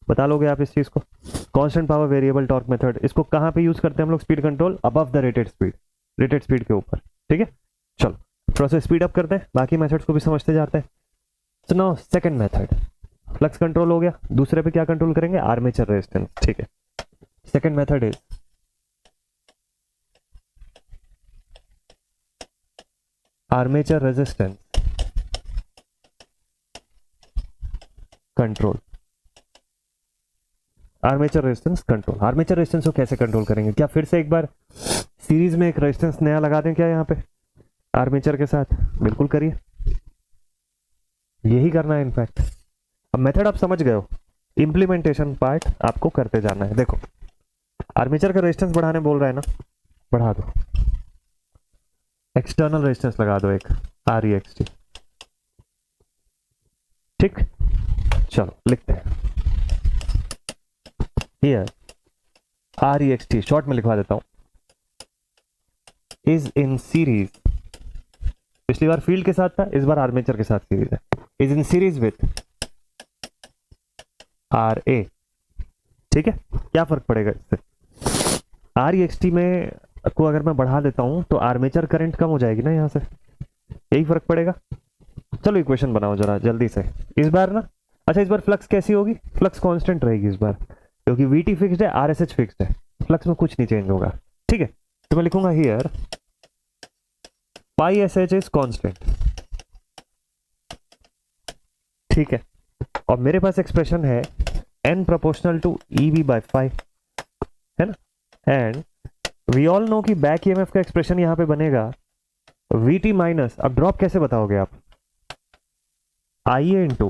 बता लोगे आप इस चीज को? Constant power variable torque method, इसको कहां पे यूज करते हैं हम लोग? Speed control above the rated speed के ऊपर। ठीक है, चलो प्रोसेस स्पीड अप करते हैं, बाकी मेथड्स को भी समझते जाते हैं। So now second method, flux control हो गया, दूसरे पे क्या कंट्रोल करेंगे? Armature resistance. ठीक है, second method is armature resistance control. Armature resistance control, armature resistance को कैसे कंट्रोल करेंगे? क्या फिर से एक बार सीरीज में एक रेजिस्टेंस नया लगा दें क्या यहाँ पे आर्मेचर के साथ? बिल्कुल करिए, यही करना है इनफैक्ट। अब मेथड आप समझ गए हो, इंप्लीमेंटेशन पार्ट आपको करते जाना है। देखो आर्मेचर का रेजिस्टेंस बढ़ाने बोल रहा है ना, बढ़ा दो, एक्सटर्नल रेजिस्टेंस लगा दो एक REXT। ठीक, चलो लिखते हैं हियर REXT, शॉर्ट में लिखवा देता हूं, इज इन सीरीज। पिछली बार फील्ड के साथ था, इस बार आर्मेचर के साथ सीरीज है। Is in series with RA। ठीक है, क्या फर्क पड़ेगा इससे? REXT में को अगर मैं बढ़ा देता हूं तो आर्मेचर करंट कम हो जाएगी ना, यहां से यही फर्क पड़ेगा। चलो इक्वेशन बनाओ जरा जल्दी से इस बार ना। अच्छा, इस बार फ्लक्स कैसी होगी? फ्लक्स कांस्टेंट रहेगी इस बार, क्योंकि VT फिक्स्ड है, RSH फिक्स्ड है, फ्लक्स में कुछ नहीं चेंज होगा। ठीक है, तो मैं लिखूंगा here pi SH is constant. ठीक है, और मेरे पास एक्सप्रेशन है n proportional to EB by 5, है ना। एंड वी ऑल नो कि बैक EMF का एक्सप्रेशन यहां पे बनेगा VT माइनस, अब ड्रॉप कैसे बताओगे आप? IA into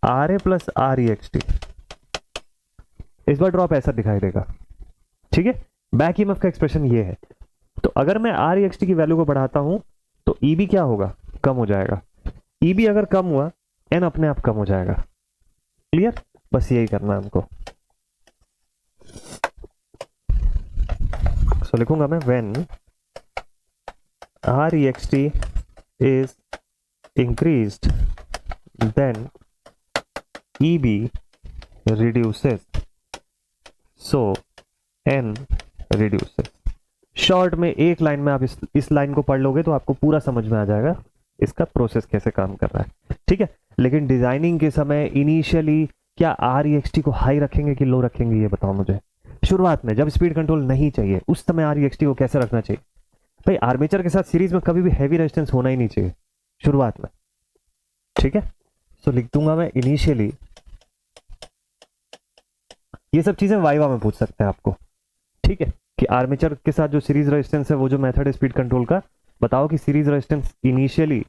RA plus REXT। इस बार ड्रॉप ऐसा दिखाई देगा। ठीक है, बैक EMF का एक्सप्रेशन ये है। तो अगर मैं REXT की वैल्यू को बढ़ाता हूं तो EB क्या होगा? कम हो जाएगा। EB अगर कम हुआ, N अपने आप कम हो जाएगा। क्लियर? बस यही करना है हमको। सो लिखूंगा मैं when REXT is increased then EB reduces, so N reduces। Short में एक लाइन में आप इस लाइन को पढ़ लोगे तो आपको पूरा समझ में आ जाएगा इसका प्रोसेस कैसे काम कर रहा है। ठीक है, लेकिन डिजाइनिंग के समय इनिशियली क्या REXT को हाई रखेंगे कि लो रखेंगे, ये बताओ मुझे। शुरुआत में जब स्पीड कंट्रोल नहीं चाहिए उस समय REXT को कैसे रखना चाहिए? भाई आर्मेचर के साथ सीरीज में कभी भी हैवी रेजिस्टेंस होना ही नहीं चाहिए शुरुआत में। ठीक है, तो लिख दूंगा मैं इनिशियली। ये सब चीजें वाइवा में पूछ सकते हैं आपको। ठीक है, कि आर्मेचर के साथ जो सीरीज रेजिस्टेंस है, वो जो मेथड है स्पीड कंट्रोल का, बताओ कि series resistance initially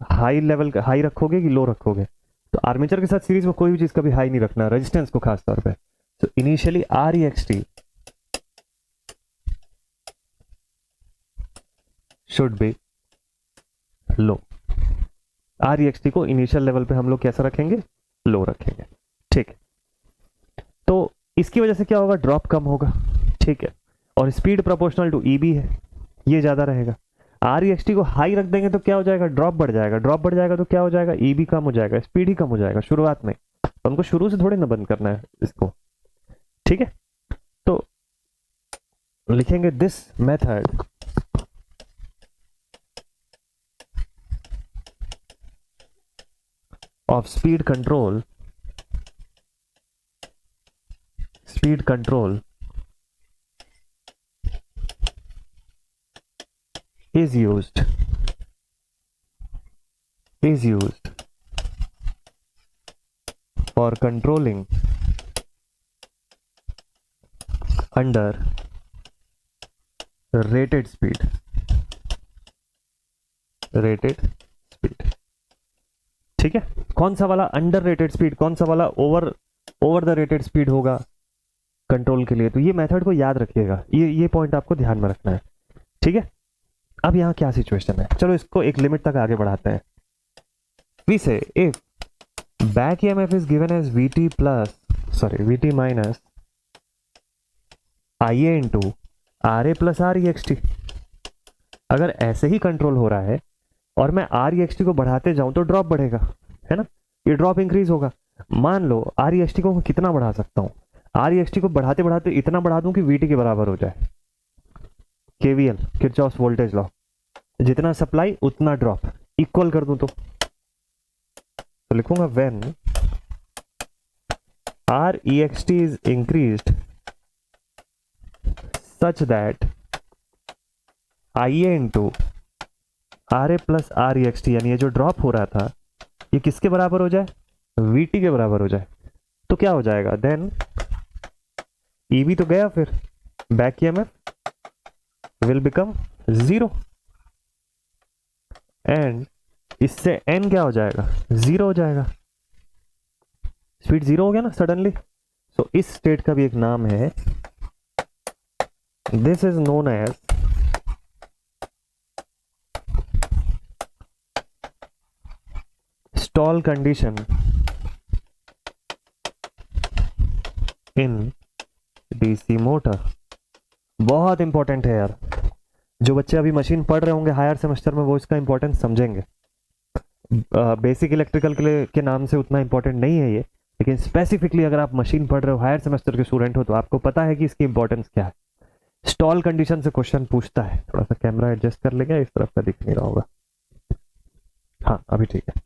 high level का हाई रखोगे कि लो रखोगे? तो आर्मेचर के साथ सीरीज में कोई भी चीज कभी हाई नहीं रखना, रेजिस्टेंस को खास तौर पे। तो initially REXT should be low. REXT को इनिशियल लेवल पे हम लोग कैसा रखेंगे? लो रखेंगे। ठीक है, तो इसकी वजह से क्या होगा? ड्रॉप कम होगा। ठीक है, और स्पीड प्रोपोर्शनल टू EB है, ये ज्यादा रहेगा। REXT को हाई रख देंगे तो क्या हो जाएगा? ड्रॉप बढ़ जाएगा। ड्रॉप बढ़ जाएगा तो क्या हो जाएगा? EB कम हो जाएगा, स्पीड ही कम हो जाएगा शुरुआत में। तो हमको शुरू से थोड़ी ना बंद करना है इसको। ठीक है, तो लिखेंगे this method of speed control is used for controlling under rated speed rated speed. ठीक है, कौन सा वाला अंडर रेटेड स्पीड, कौन सा वाला ओवर द रेटेड स्पीड होगा कंट्रोल के लिए। तो ये मेथड को याद रखिएगा, ये पॉइंट आपको ध्यान में रखना है। ठीक है, अब यहाँ क्या सिचुएशन है, चलो इसको एक लिमिट तक आगे बढ़ाते हैं। We say if back EMF is given as VT minus IA into RA plus REXT। अगर ऐसे ही कंट्रोल हो रहा है और मैं REXT को बढ़ाते जाऊं तो ड्रॉप बढ़ेगा, है ना, ये ड्रॉप इंक्रीज होगा। मान लो REXT को मैं कितना बढ़ा सकता हूं, REXT को बढ़ाते बढ़ाते इतना बढ़ा दूं कि VT के बराबर हो जाए। KVL, किरचॉफ्स वोल्टेज लॉ, जितना सप्लाई उतना ड्रॉप, इक्वल कर दूं तो लिखूंगा when REXT is increased such that IA into RA plus REXT, यानी ये जो ड्रॉप हो रहा था ये किसके बराबर हो जाए, VT के बराबर हो जाए। तो क्या हो जाएगा, देन EB तो गया, फिर back EMF will become 0 and इससे N क्या हो जाएगा, 0 हो जाएगा। स्पीड 0 हो गया ना सडनली। सो इस स्टेट का भी एक नाम है, this is known as stall condition in DC motor. बहुत इंपॉर्टेंट है यार, जो बच्चे अभी मशीन पढ़ रहे होंगे हायर सेमेस्टर में वो इसका इंपॉर्टेंस समझेंगे। बेसिक इलेक्ट्रिकल के नाम से उतना इंपॉर्टेंट नहीं है ये, लेकिन स्पेसिफिकली अगर आप मशीन पढ़ रहे हो, हायर सेमेस्टर के स्टूडेंट हो, तो आपको पता है कि इसकी इंपॉर्टेंस क्या है। स्टॉल कंडीशन से क्वेश्चन पूछता है, थोड़ा सा कैमरा एडजस्ट कर लेंगे, इस तरफ का दिख नहीं रहा होगा, हाँ अभी ठीक है।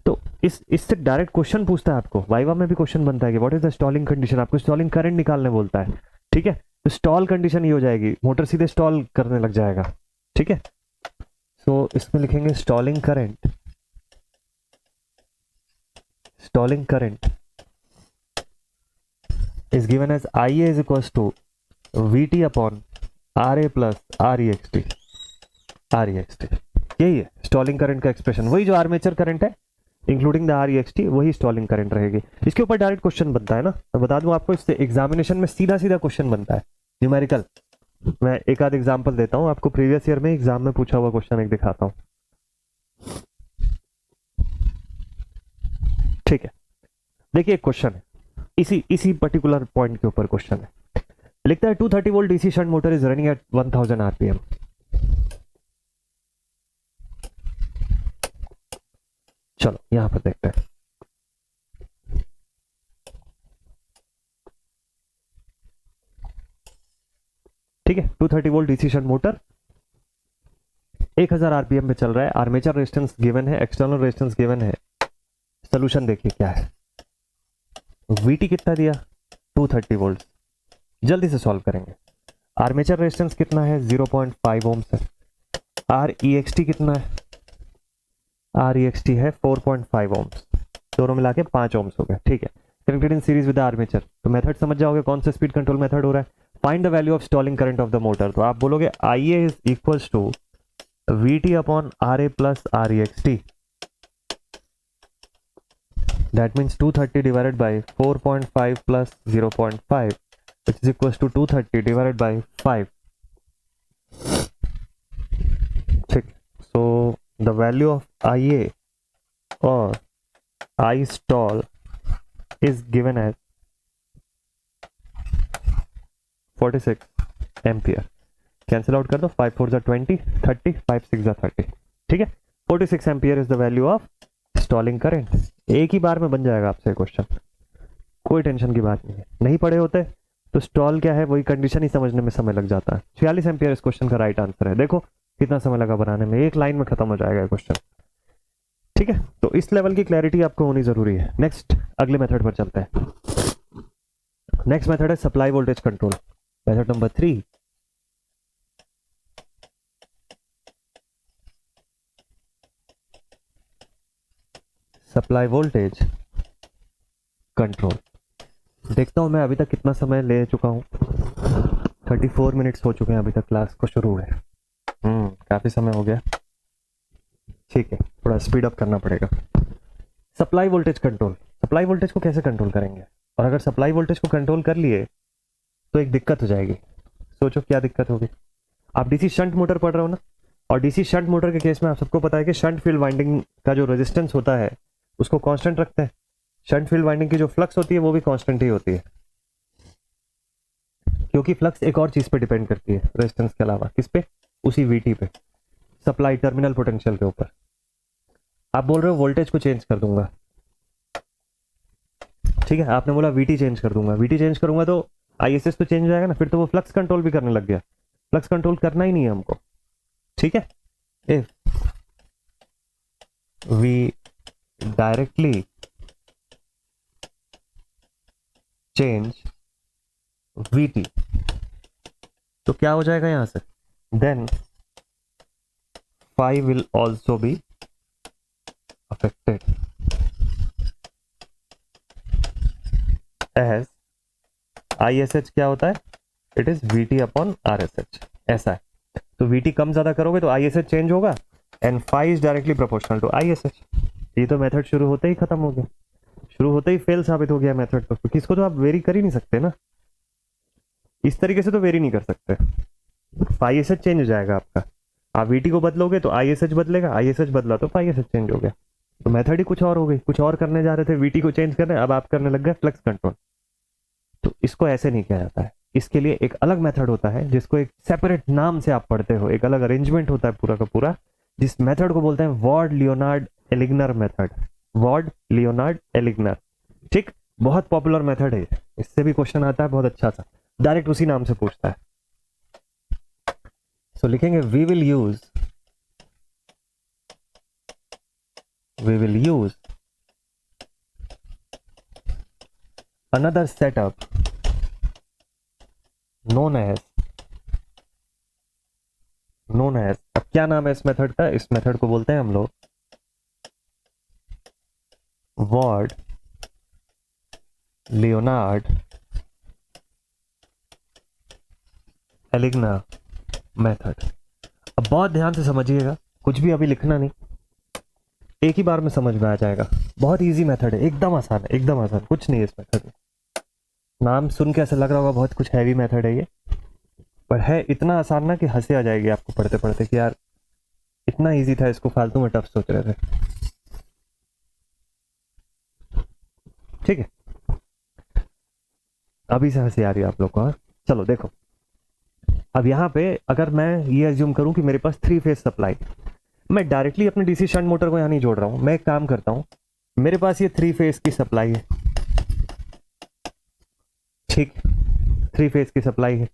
तो इससे डायरेक्ट क्वेश्चन पूछता है आपको, वाइवा में भी क्वेश्चन बनता है कि what is the stalling condition, आपको स्टॉलिंग करंट निकालने बोलता है। ठीक है, तो स्टॉल कंडीशन ये हो जाएगी, मोटर सीधे स्टॉल करने लग जाएगा। ठीक है, सो इसमें लिखेंगे stalling current is given as IA is equals to VT upon RA plus REXT। यही है स्टॉलिंग करंट का एक्सप्रेशन, वही जो आर्मेचर करंट है इंक्लूडिंग द REXT, वही स्टॉलिंग करंट रहेगी। इसके ऊपर डायरेक्ट क्वेश्चन बनता है ना, मैं बता दूं आपको, इससे एग्जामिनेशन में सीधा क्वेश्चन बनता है न्यूमेरिकल। मैं एक आध एग्जांपल देता हूं आपको, प्रीवियस ईयर में एग्जाम में पूछा हुआ क्वेश्चन एक दिखाता हूं। ठीक है, देखिए एक क्वेश्चन है, इसी पर्टिकुलर पॉइंट के ऊपर क्वेश्चन है। लिखता है 230 volt DC shunt motor is running at 1000 RPM. चलो यहां पर देखते हैं। ठीक है, 230 volt DC shunt motor 1000 RPM पे चल रहा है, आर्मेचर रेजिस्टेंस गिवन है, एक्सटर्नल रेजिस्टेंस गिवन है। सोल्यूशन देखिए क्या है, VT कितना दिया 230 वोल्ट, जल्दी से सॉल्व करेंगे। आर्मेचर रेजिस्टेंस कितना है 0.5 ओम्स है, REXT कितना है, REXT है 4.5 ओम्स, दोनों मिला के 5 ओम्स हो गए। ठीक है, connected in series with armature, तो मेथड समझ जाओगे कौन सा स्पीड कंट्रोल मेथड हो रहा है। Find the value of stalling current of the motor, तो आप बोलोगे IA is equals to VT upon RA plus REXT, that means 230 divided by 4.5 plus 0.5, which is equals to 230 divided by 5. ठीक, so the value of IA or I stall is given as 46 ampere. Cancel out कर दो, 5 4 जा 20, 30, 5 6 जा 30। ठीक है, 46 ampere is the value of stalling current. एक ही बार में बन जाएगा आपसे क्वेश्चन, कोई टेंशन की बात नहीं है। नहीं पढ़े होते तो स्टॉल क्या है वही कंडीशन ही समझने में समय लग जाता है। 46 एम्पियर इस क्वेश्चन का राइट आंसर है। देखो कितना समय लगा बनाने में, एक लाइन में खत्म हो जाएगा क्वेश्चन। ठीक है, तो इस लेवल की क्लैरिटी आपको होनी जरूरी है। नेक्स्ट अगले मेथड पर चलते हैं। नेक्स्ट मेथड है supply voltage control, method number 3। Supply voltage control. देखता हूं मैं अभी तक कितना समय ले चुका हूं, 34 मिनट्स हो चुके हैं अभी तक क्लास को शुरू हुए। काफी समय हो गया। ठीक है, थोड़ा स्पीड अप करना पड़ेगा। Supply voltage control, supply voltage को कैसे कंट्रोल करेंगे? और अगर सप्लाई वोल्टेज को कंट्रोल कर लिए तो एक दिक्कत हो जाएगी। सोचो क्या दिक्कत होगी। आप डीसी शंट मोटर पढ़ रहे हो ना, और डीसी शंट मोटर के केस में आप सबको पता है कि शंट फील्ड वाइंडिंग का जो रेजिस्टेंस होता है उसको कांस्टेंट रखते हैं। शंट फील्ड वाइंडिंग की जो फ्लक्स होती है वो भी कांस्टेंट ही होती है, क्योंकि फ्लक्स एक और चीज पे डिपेंड करती है रेजिस्टेंस के अलावा। किस पे? उसी वीटी पे, सप्लाई टर्मिनल पोटेंशियल के ऊपर। आप बोल रहे हो वोल्टेज को चेंज कर दूंगा, ठीक है, आपने बोला वीटी चेंज कर दूंगा। वीटी चेंज करूंगा तो आईएसएस तो चेंज हो जाएगा ना, फिर तो वो फ्लक्स कंट्रोल भी करने लग गया। फ्लक्स कंट्रोल करना ही नहीं है हमको, ठीक है। If we directly change VT तो क्या हो जाएगा यहां से? Then phi will also be affected as ISH क्या होता है? It is VT upon RSH। ऐसा है, तो VT कम ज्यादा करोगे तो ISH चेंज होगा and phi is directly proportional to ISH। ये तो मेथड शुरू होते ही खत्म हो गया, शुरू होते ही फेल साबित हो गया मेथड। तो क्योंकि इसको तो आप वेरी कर ही नहीं सकते ना, इस तरीके से तो वेरी नहीं कर सकते। ISH चेंज हो जाएगा आपका, आप VT को बदलोगे तो ISH बदलेगा, ISH बदला तो ISH चेंज हो गया। तो मेथड ही कुछ और हो गई, कुछ और करने जा रहे थे, VT को चेंज करने, अब आप करने लग गए फ्लक्स कंट्रोल। तो इसको ऐसे नहीं किया जाता है, इसके लिए एक अलग मेथड होता है जिसको एक सेपरेट नाम से आप पढ़ते हो, एक अलग अरेंजमेंट होता है पूरा का पूरा, जिस मेथड को बोलते हैं Ward Leonard Ilgner method. Ward Leonard Ilgner, ठीक, बहुत पॉपुलर मेथड है, इससे भी क्वेश्चन आता है बहुत अच्छा सा, डायरेक्ट उसी नाम से पूछता है। सो लिखेंगे we will use another setup known as अब क्या नाम है इस मेथड का? इस मेथड को बोलते हैं हम लोग वॉर्ड लियोनार्ड एलिग्नर मेथड। अब बहुत ध्यान से समझिएगा, कुछ भी अभी लिखना नहीं, एक ही बार में समझ में आ जाएगा। बहुत इजी मेथड है, एकदम आसान है, एकदम आसान, कुछ नहीं है इस मेथड में। नाम सुन के ऐसा लग रहा होगा बहुत कुछ हैवी मेथड है ये, पर है इतना आसान ना कि हंसी आ जाएगी आपको पढ़ते पढ़ते कि यार इतना इजी था, इसको फालतू में टफ सोच रहे थे। ठीक है, अभी से हंसी आ रही है आप लोग को। चलो देखो, अब यहाँ पे अगर मैं ये अज्यूम करूं कि मेरे पास 3 फेज सप्लाई, मैं डायरेक्टली अपने डीसी शंट मोटर को यहाँ नहीं जोड़ रहा हूं। मैं एक काम करता हूं, मेरे पास ये 3 फेज की सप्लाई है, ठीक, 3 फेज की सप्लाई है।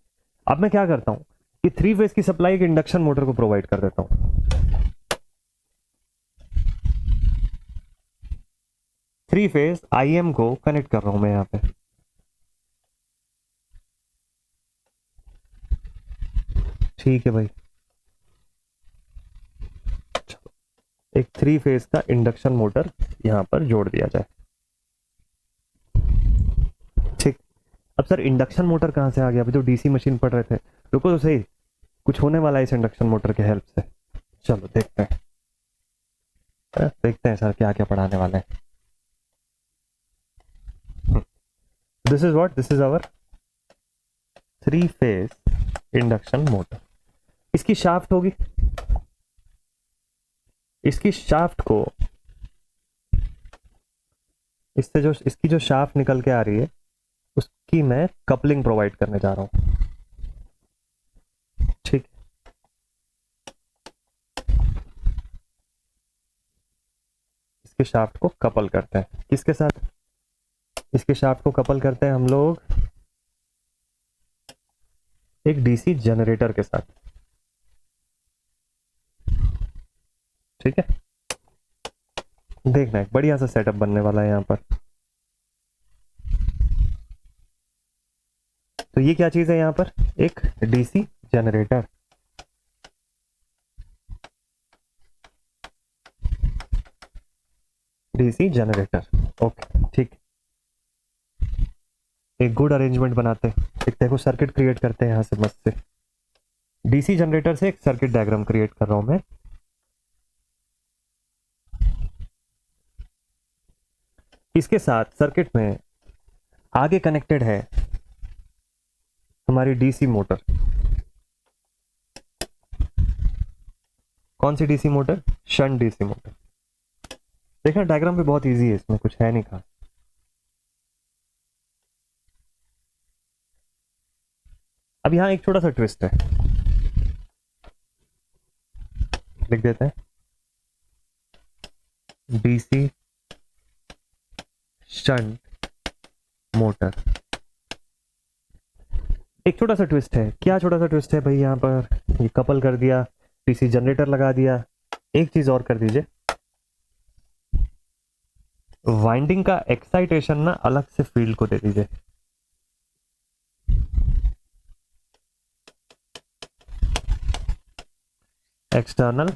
अब मैं क्या करता हूं कि 3 फेज की सप्लाई के इंडक्शन मोटर को प्रोवाइड कर देता हूं। 3 फेज IM को कनेक्ट कर रहा हूं मैं यहाँ पे, ठीक है भाई। एक 3 फेज का इंडक्शन मोटर यहां पर जोड़ दिया जाए, ठीक। अब सर इंडक्शन मोटर कहां से आ गया? अभी तो डीसी मशीन पढ़ रहे थे, रुको तो सही, कुछ होने वाला है इस इंडक्शन मोटर के हेल्प से। चलो देखते हैं, देखते हैं सर क्या क्या पढ़ाने वाले हैं। This is what, this is our 3 phase induction motor. इसकी शाफ्ट होगी, इसकी शाफ्ट को, इससे जो इसकी जो शाफ्ट निकल के आ रही है उसकी मैं कपलिंग प्रोवाइड करने जा रहा हूं, ठीक। इसके शाफ्ट को कपल करते हैं, किसके साथ? इसके शाफ्ट को कपल करते हैं हम लोग एक डीसी जनरेटर के साथ, ठीक है। देखना एक बढ़िया सा सेटअप बनने वाला है यहां पर। तो ये क्या चीज है यहां पर? एक DC generator, DC generator, okay, ठीक। एक गुड अरेंजमेंट बनाते हैं, एक देखो सर्किट क्रिएट करते हैं यहां से मस्त से। डीसी जनरेटर से एक सर्किट डायग्राम क्रिएट कर रहा हूं मैं। इसके साथ सर्किट में आगे कनेक्टेड है हमारी डीसी मोटर। कौन सी DC motor? Shunt DC motor. देखना डायग्राम पे बहुत इजी है, इसमें कुछ है नहीं खास। अब यहां एक छोटा सा ट्विस्ट है, लिख देते हैं डीसी शंट मोटर। एक छोटा सा ट्विस्ट है। क्या छोटा सा ट्विस्ट है भाई? यहां पर ये कपल कर दिया, डीसी जनरेटर लगा दिया। एक चीज और कर दीजिए, वाइंडिंग का एक्साइटेशन ना अलग से फील्ड को दे दीजिए। एक्सटर्नल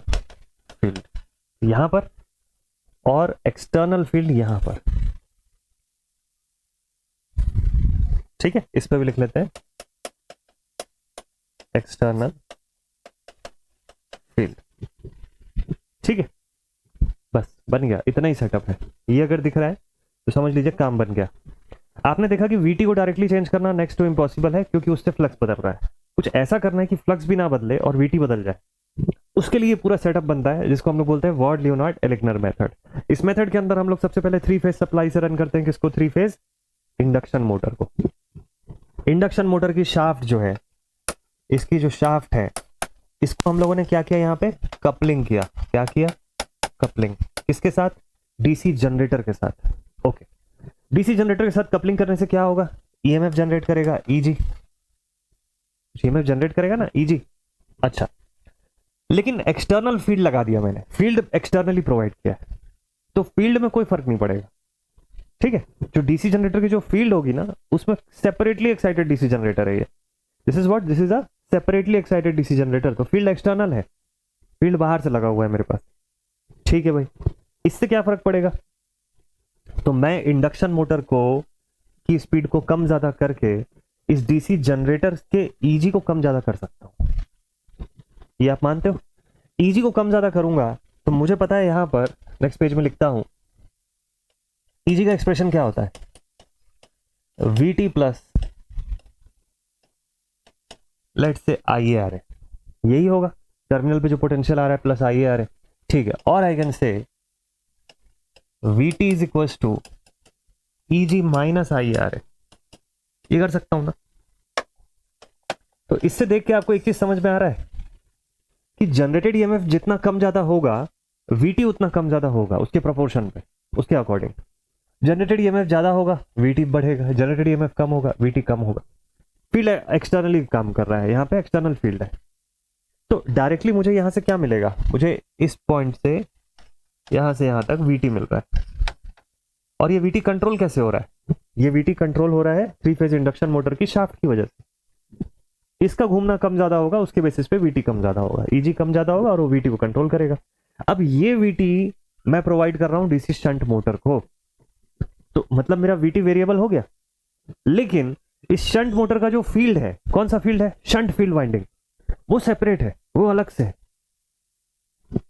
फील्ड यहां पर और एक्सटर्नल फील्ड यहां पर। ठीक है, इस पे भी लिख लेते हैं एक्सटर्नल फील्ड। ठीक है, बस बन गया, इतना ही सेटअप है। ये अगर दिख रहा है तो समझ लीजिए काम बन गया। आपने देखा कि वीटी को डायरेक्टली चेंज करना नेक्स्ट टू इम्पॉसिबल है, क्योंकि उससे फ्लक्स बदल रहा है। कुछ ऐसा करना है कि फ्लक्स भी ना बदले और वीटी बदल जाए, उसके लिए पूरा सेटअप बनता है, जिसको हम लोग बोलते हैं वॉर्ड लियोनार्ड एलिग्नर मेथड। इस मेथड के अंदर हम लोग सबसे पहले 3 फेज सप्लाई से रन करते हैं। किसको? 3 फेज इंडक्शन मोटर को। इंडक्शन मोटर की शाफ्ट जो है, इसकी जो शाफ्ट है, इसको हम लोगों ने क्या किया? यहाँ पे कपलिंग किया। क्या किया? कपलिंग। किसके साथ? डीसी जनरेटर के साथ। ओके, डीसी जनरेटर के साथ कपलिंग करने से क्या होगा? ईएमएफ जनरेट करेगा, ईजी। ईएमएफ जनरेट करेगा ना, ईजी। अच्छा, लेकिन एक्सटर्नल फील्ड लगा दिया मैंने, फील्ड एक्सटर्नली प्रोवाइड किया है, तो फील्ड में कोई फर्क नहीं पड़ेगा। ठीक है, जो डीसी जनरेटर की जो फील्ड होगी ना, उसमें सेपरेटली एक्साइटेड डीसी जनरेटर है ये। This is what? This is a separately excited DC generator. तो फील्ड एक्सटर्नल है, फील्ड बाहर से लगा हुआ है मेरे पास। ठीक है भाई, इससे क्या फर्क पड़ेगा? तो मैं इंडक्शन मोटर को की स्पीड को कम ज्यादा करके इस डीसी जनरेटर के ईजी को कम ज्यादा कर सकता हूं। ये आप मानते हो? ईजी को कम ज्यादा करूंगा तो मुझे पता है, यहां पर नेक्स्ट पेज में लिखता हूं, ईजी का एक्सप्रेशन क्या होता है? VT plus let's say I A R है, यही होगा। टर्मिनल पे जो पोटेंशियल आ रहा है प्लस आई ए आर है। ठीक है, और I can say VT is equal to EG minus I A R है। ये कर सकता हूं ना? तो इससे देख के आपको एक चीज समझ में आ रहा है कि जनरेटेड ईएमएफ जितना कम ज्यादा होगा, वीटी उतना कम ज्यादा होगा उसके प्रोपोर्शन पे, उसके अकॉर्डिंग। जनरेटेड ईएमएफ ज्यादा होगा, वीटी बढ़ेगा। जनरेटेड ईएमएफ कम होगा, वीटी कम होगा। फील्ड एक्सटर्नली काम कर रहा है, यहाँ पे एक्सटर्नल फील्ड है। तो डायरेक्टली मुझे यहां से क्या मिलेगा? मुझे इस पॉइंट से यहां तक वीटी मिल रहा है। और ये वीटी कंट्रोल कैसे हो रहा है? ये वीटी कंट्रोल हो रहा है 3 फेज इंडक्शन मोटर की शाफ्ट की वजह से। इसका घूमना कम ज्यादा होगा, उसके बेसिस पे वीटी कम ज्यादा होगा, ईजी कम ज्यादा होगा और वो वीटी को कंट्रोल करेगा। अब ये वीटी मैं प्रोवाइड कर रहा हूं डीसी शंट मोटर को, तो मतलब मेरा वीटी वेरिएबल हो गया। लेकिन इस शंट मोटर का जो फील्ड है, कौन सा फील्ड है? शंट फील्ड वाइंडिंग, वो सेपरेट है, वो अलग से है।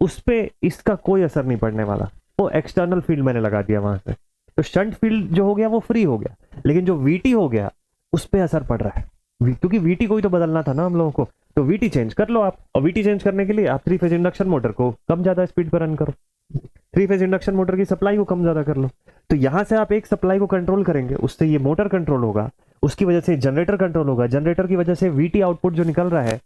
उस पे इसका कोई असर नहीं पड़ने वाला, वो एक्सटर्नल फील्ड मैंने लगा दिया वहां से। तो शंट फील्ड जो हो गया वो फ्री हो गया, लेकिन जो वीटी हो गया उस पे असर पड़ रहा है, क्योंकि वीटी को ही तो बदलना था ना हम लोगों को। तो वीटी चेंज कर लो आप, और वीटी चेंज करने के लिए आप 3 फेज इंडक्शन मोटर को कम ज्यादा स्पीड पर रन करो। 3 फेज इंडक्शन मोटर की सप्लाई को कम ज्यादा कर लो। तो यहां से आप एक सप्लाई को कंट्रोल करेंगे, उससे ये मोटर कंट्रोल होगा, उसकी वजह से जनरेटर कंट्रोल होगा, जनरेटर की वजह से वीटी आउटपुट जो निकल रहा है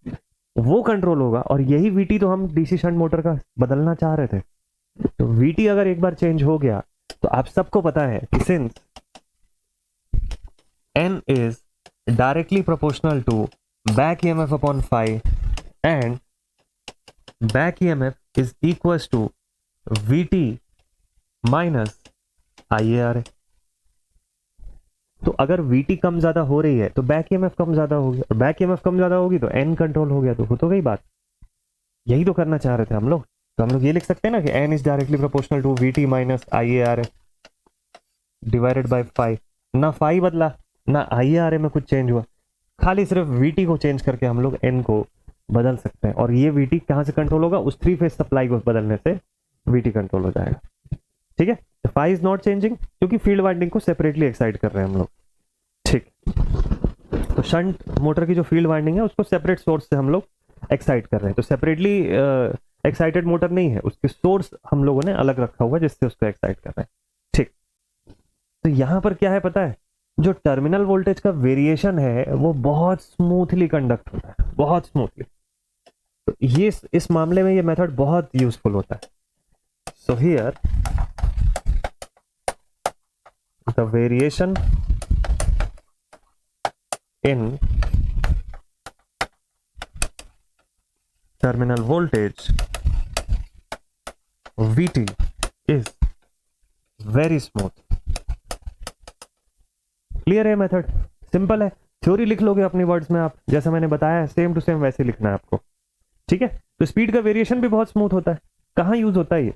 वो कंट्रोल होगा। और यही वीटी तो हम डीसी शंट मोटर का बदलना चाह रहे थे। तो वीटी अगर एक बार चेंज हो गया तो आप सबको पता है कि since N is directly proportional to back EMF upon phi and back EMF is equals to VT minus IAR। तो अगर VT कम ज्यादा हो रही है तो बैक EMF कम ज्यादा होगी, और बैक EMF कम ज्यादा होगी तो N कंट्रोल हो गया। तो हो तो गई बात, यही तो करना चाह रहे थे हम लोग। तो हम लोग ये लिख सकते हैं ना कि N is directly proportional to VT minus IAR divided by phi। ना phi बदला ना IAR में कुछ चेंज हुआ, खाली सिर्फ VT को चेंज करके हम लोग N को बदल सकते हैं। और ये VT कहां से कंट्रोल होगा? उस 3 फेज सप्लाई को बदलने से VT कंट्रोल हो जाएगा। ठीक है, तो फाई इज नॉट चेंजिंग क्योंकि फील्ड वाइंडिंग को सेपरेटली एक्साइट कर रहे हैं हम लोग, ठीक। तो शंट मोटर की जो फील्ड वाइंडिंग है उसको सेपरेट सोर्स से हम लोग एक्साइट कर रहे हैं, तो सेपरेटली एक्साइटेड मोटर नहीं है, उसके सोर्स हम लोगों ने अलग रखा हुआ है जिससे उसको एक्साइट कर रहे हैं, ठीक। तो यहां पर क्या है पता है, जो टर्मिनल वोल्टेज का वेरिएशन है वो बहुत स्मूथली कंडक्ट होता है, बहुत स्मूथली। तो ये इस मामले में ये मेथड बहुत यूजफुल होता है। So here the variation in terminal voltage Vt is very smooth। Clear है मेथड, सिंपल है, थ्योरी लिख लोगे अपनी वर्ड्स में आप, जैसा मैंने बताया सेम टू सेम वैसे लिखना है आपको, ठीक है। तो स्पीड का वेरिएशन भी बहुत स्मूथ होता है। कहाँ यूज होता है ये,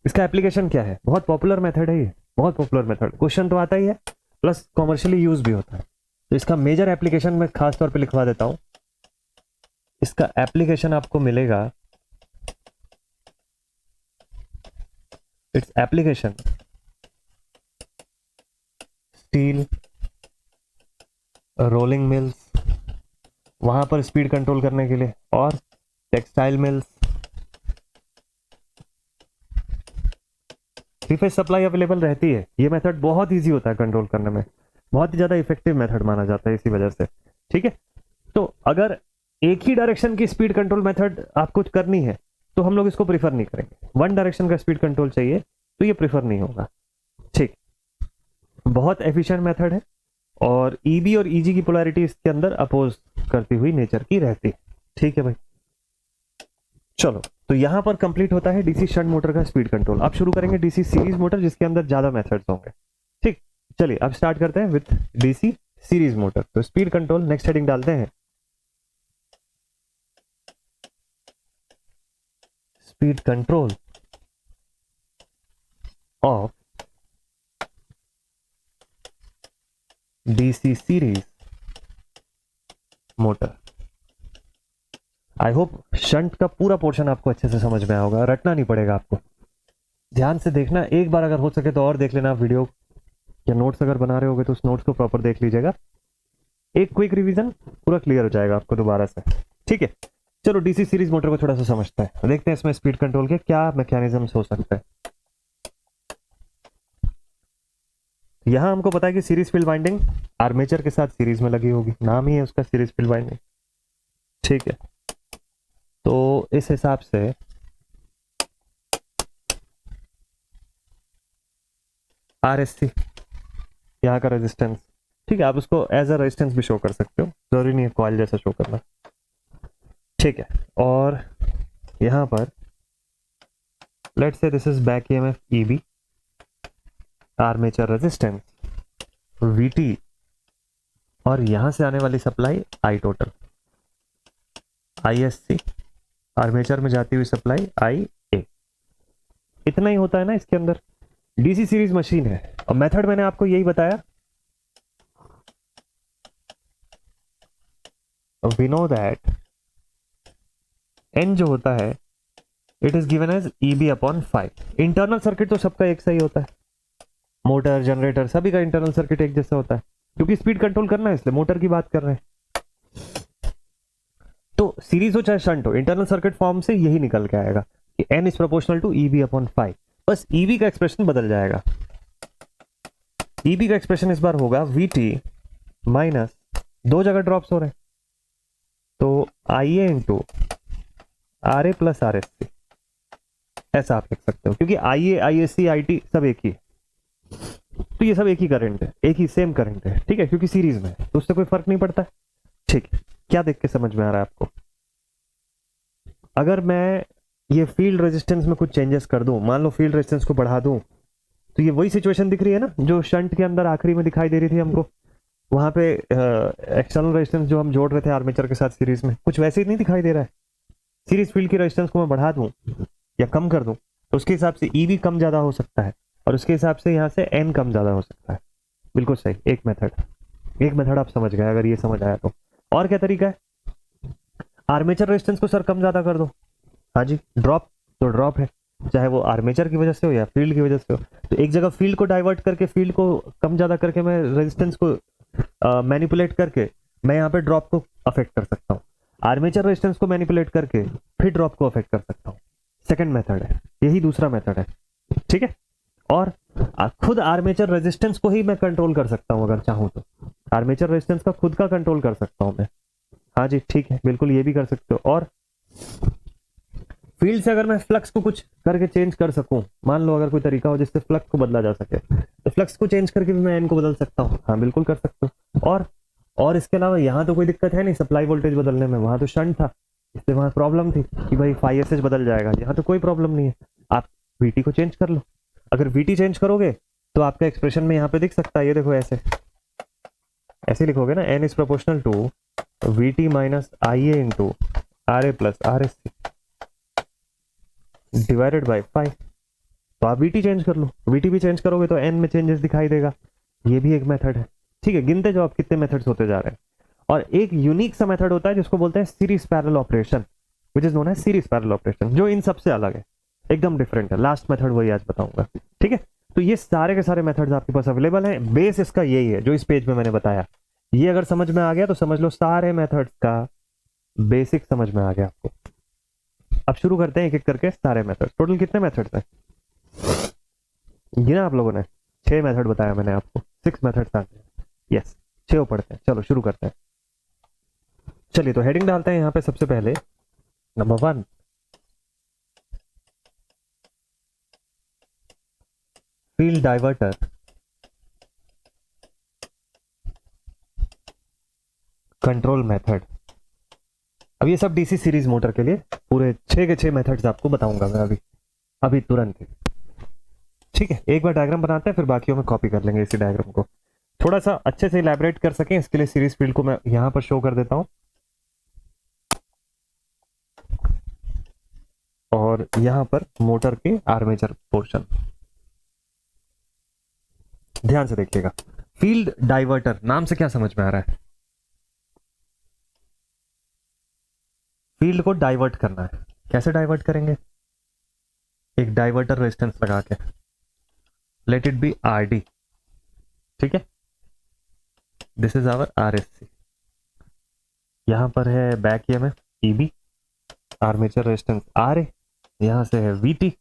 इसका एप्लीकेशन क्या है, बहुत पॉपुलर मेथड है ये, बहुत पॉपुलर मेथड, क्वेश्चन तो आता ही है प्लस कॉमर्शियली यूज भी होता है। तो इसका मेजर एप्लीकेशन मैं खास तौर पे लिखवा देता हूं। इसका एप्लीकेशन आपको मिलेगा, its application steel rolling mills, वहां पर स्पीड कंट्रोल करने के लिए, और textile mills. Three phase supply available रहती है, ये मेथड बहुत इजी होता है कंट्रोल करने में, बहुत ही ज्यादा इफेक्टिव मेथड माना जाता है इसी वजह से, ठीक है। तो अगर एक ही डायरेक्शन की स्पीड कंट्रोल मेथड आपको करनी है तो हम लोग इसको प्रीफर नहीं करेंगे, वन डायरेक्शन का स्पीड कंट्रोल चाहिए तो ये प्रीफर नहीं होगा, ठीक। बहुत एफिशिएंट मेथड है और ईबी और ईजी की पोलैरिटी इसके अंदर अपोज करती हुई नेचर की रहती है, ठीक है भाई। चलो, तो यहां पर कंप्लीट होता है डीसी शंट मोटर का स्पीड कंट्रोल। अब शुरू करेंगे डीसी सीरीज मोटर जिसके अंदर ज्यादा मेथड्स होंगे, ठीक। चलिए अब स्टार्ट करते हैं विथ डीसी सीरीज मोटर। तो स्पीड कंट्रोल नेक्स्ट हेडिंग डालते हैं, speed control of DC series motor. I hope shunt का पूरा पोर्शन आपको अच्छे से समझ में आया होगा, रटना नहीं पड़ेगा आपको, ध्यान से देखना, एक बार अगर हो सके तो और देख लेना वीडियो, या नोट्स अगर बना रहे होगे तो उस नोट्स को प्रॉपर देख लीजिएगा, एक क्विक रिवीजन पूरा क्लियर हो जाएगा आपको दोबारा से, ठीक है। चलो डीसी सीरीज मोटर को थोड़ा सा समझते हैं, देखते हैं इसमें स्पीड कंट्रोल के क्या मैकेनिज्म्स हो सकते हैं। यहां हमको पता है कि सीरीज फील्ड वाइंडिंग आर्मेचर के साथ सीरीज में लगी होगी, नाम ही है उसका सीरीज फील्ड वाइंडिंग, ठीक है। तो इस हिसाब से आरएससी यहाँ का रेजिस्टेंस, ठीक है, आप उसको एज अ रेजिस्टेंस भी शो कर सकते हो, जरूरी नहीं है कॉइल जैसा शो करना, ठीक है। और यहां पर let's say this is back EMF EB, armature resistance VT, और यहां से आने वाली supply I total, ISC, armature में जाती हुई सप्लाई आई ए। इतना ही होता है ना इसके अंदर, डीसी सीरीज मशीन है। और मेथड मैंने आपको यही बताया, वी नो दैट एन जो होता है it is given as EB upon 5। Internal circuit तो सबका एक सही होता है, मोटर जनरेटर सभी का इंटरनल सर्किट एक जैसा होता है, क्योंकि स्पीड कंट्रोल करना है इसलिए मोटर की बात कर रहे हैं। तो सीरीज हो चाहे शंट हो, इंटरनल सर्किट फॉर्म से यही निकल के आएगा कि N is proportional to EB upon 5, बस ईबी का एक्सप्रेशन बदल जाएगा। ईबी का एक्सप्रेशन इस बार होगा वीटी माइनस, दो जगह ड्रॉप्स हो रहे हैं, तो I A into R A plus R S C, ऐसा आप लिख सकते हो, क्योंकि आई ए I S C I T सब एक ही है, तो ये सब एक ही करंट है, एक ही सेम करंट है, ठीक है, क्योंकि सीरीज में है तो उससे कोई फर्क नहीं पड़ता है, ठीक है। क्या देख के समझ में आ रहा है आपको, अगर मैं ये फील्ड रेजिस्टेंस में कुछ चेंजेस कर दूं, मान लो फील्ड रेजिस्टेंस को बढ़ा दूं, तो ये वही सिचुएशन दिख रही है ना जो शंट के अंदर आखिरी में दिखाई दे रही थी हमको, वहां पे एक्सटर्नल रेजिस्टेंस जो हम जोड़ रहे थे आर्मेचर के साथ सीरीज में, कुछ वैसे ही नहीं दिखाई दे रहा है। सीरीज फील्ड की रेजिस्टेंस को मैं बढ़ा दूं या कम कर दूं तो उसके हिसाब से ईबी कम ज्यादा हो सकता है, और उसके हिसाब से यहाँ से एन कम ज्यादा हो सकता है। बिल्कुल सही, एक मेथड आप समझ गए अगर ये समझ आया तो। और क्या तरीका है, आर्मेचर रेजिस्टेंस को सर कम ज्यादा कर दो, हाँ जी, ड्रॉप तो ड्रॉप है, चाहे वो आर्मेचर की वजह से हो या फील्ड की वजह से हो। तो एक जगह फील्ड को डाइवर्ट करके, फील्ड को कम ज़्यादा करके, मैं रेजिस्टेंस को मैनिपुलेट करके मैं यहाँ पे ड्रॉप को अफेक्ट कर सकता हूँ। आर्मेचर रेजिस्टेंस को मैनिपुलेट करके फिर ड्रॉप को अफेक्ट कर सकता हूँ। सेकंड मेथड है, यही दूसरा मेथड है, ठीक है। और खुद आर्मेचर रेजिस्टेंस को ही मैं कंट्रोल कर सकता हूँ अगर चाहूँ तो। आर्मेचर रेजिस्टेंस का खुद का कंट्रोल कर सकता हूँ मैं। हाँ जी ठीक है, बिल्कुल ये भी कर सकते हो। और फील्ड से अगर मैं फ्लक्स को कुछ करके चेंज कर सकूं, मान लो अगर कोई तरीका हो जिससे फ्लक्स को बदला जा सके, तो फ्लक्स को चेंज करके भी मैं एन को बदल सकता हूँ। हाँ बिल्कुल कर सकता हूँ। और इसके अलावा यहाँ तो कोई दिक्कत है नहीं सप्लाई वोल्टेज बदलने में, वहां तो शंट था, इसलिए वहां प्रॉब्लम थी कि भाई फाई एस एच बदल जाएगा। यहाँ तो कोई प्रॉब्लम नहीं है, आप वीटी को चेंज कर लो। अगर वीटी चेंज करोगे तो आपका एक्सप्रेशन में यहाँ पे दिख सकता है, ये देखो ऐसे ऐसे लिखोगे ना, N is proportional to VT minus I A into R A plus R S C divided by 5। तो आप वीटी चेंज कर लो, वीटी भी चेंज करोगे तो एन में चेंजेस दिखाई देगा। ये भी एक मेथड है, ठीक है। गिनते जाओ आप कितने मेथड्स होते जा रहे हैं। और एक यूनिक सा मेथड होता है जिसको बोलते हैं series parallel operation, which is known as series parallel operation, जो इन सबसे अलग है, एकदम डिफरेंट है। लास्ट मेथड वही आज बताऊंगा, ठीक है। तो ये सारे के सारे मेथड्स आपके पास अवेलेबल हैं। बेस इसका यही है जो इस पेज में मैंने बताया। ये अगर समझ में आ गया तो समझ लो सारे मेथड्स का बेसिक समझ में आ गया आपको। अब शुरू करते हैं एक एक करके सारे मेथड। टोटल कितने मेथड्स हैं गिना आप लोगों ने? 6 मेथड बताया मैंने आपको, 6 मेथड्स आते हैं। यस 6 पढ़ते हैं। चलो शुरू करते हैं। चलिए तो हेडिंग डालते हैं यहाँ पे। सबसे पहले number 1, field diverter control method. अब ये सब डीसी सीरीज मोटर के लिए पूरे 6 के 6 मेथड्स आपको बताऊंगा मैं अभी तुरंत ही, ठीक है। एक बार डायग्राम बनाते हैं, फिर बाकियों में कॉपी कर लेंगे इसी डायग्राम को। थोड़ा सा अच्छे से इलैबोरेट कर सकें इसके लिए सीरीज फील्ड को मैं यहां पर शो कर देता हूं, और यहां पर मोटर के आर्मेचर पोर्शन। ध्यान से देखिएगा, फील्ड डाइवर्टर नाम से क्या समझ में आ रहा है? फील्ड को डाइवर्ट करना है। कैसे डाइवर्ट करेंगे? एक डाइवर्टर रेजिस्टेंस लगा के, let it be R D, ठीक है। This is our R S C. यहां पर है back EMF E B, armature resistance R A, यहां से है वी टी,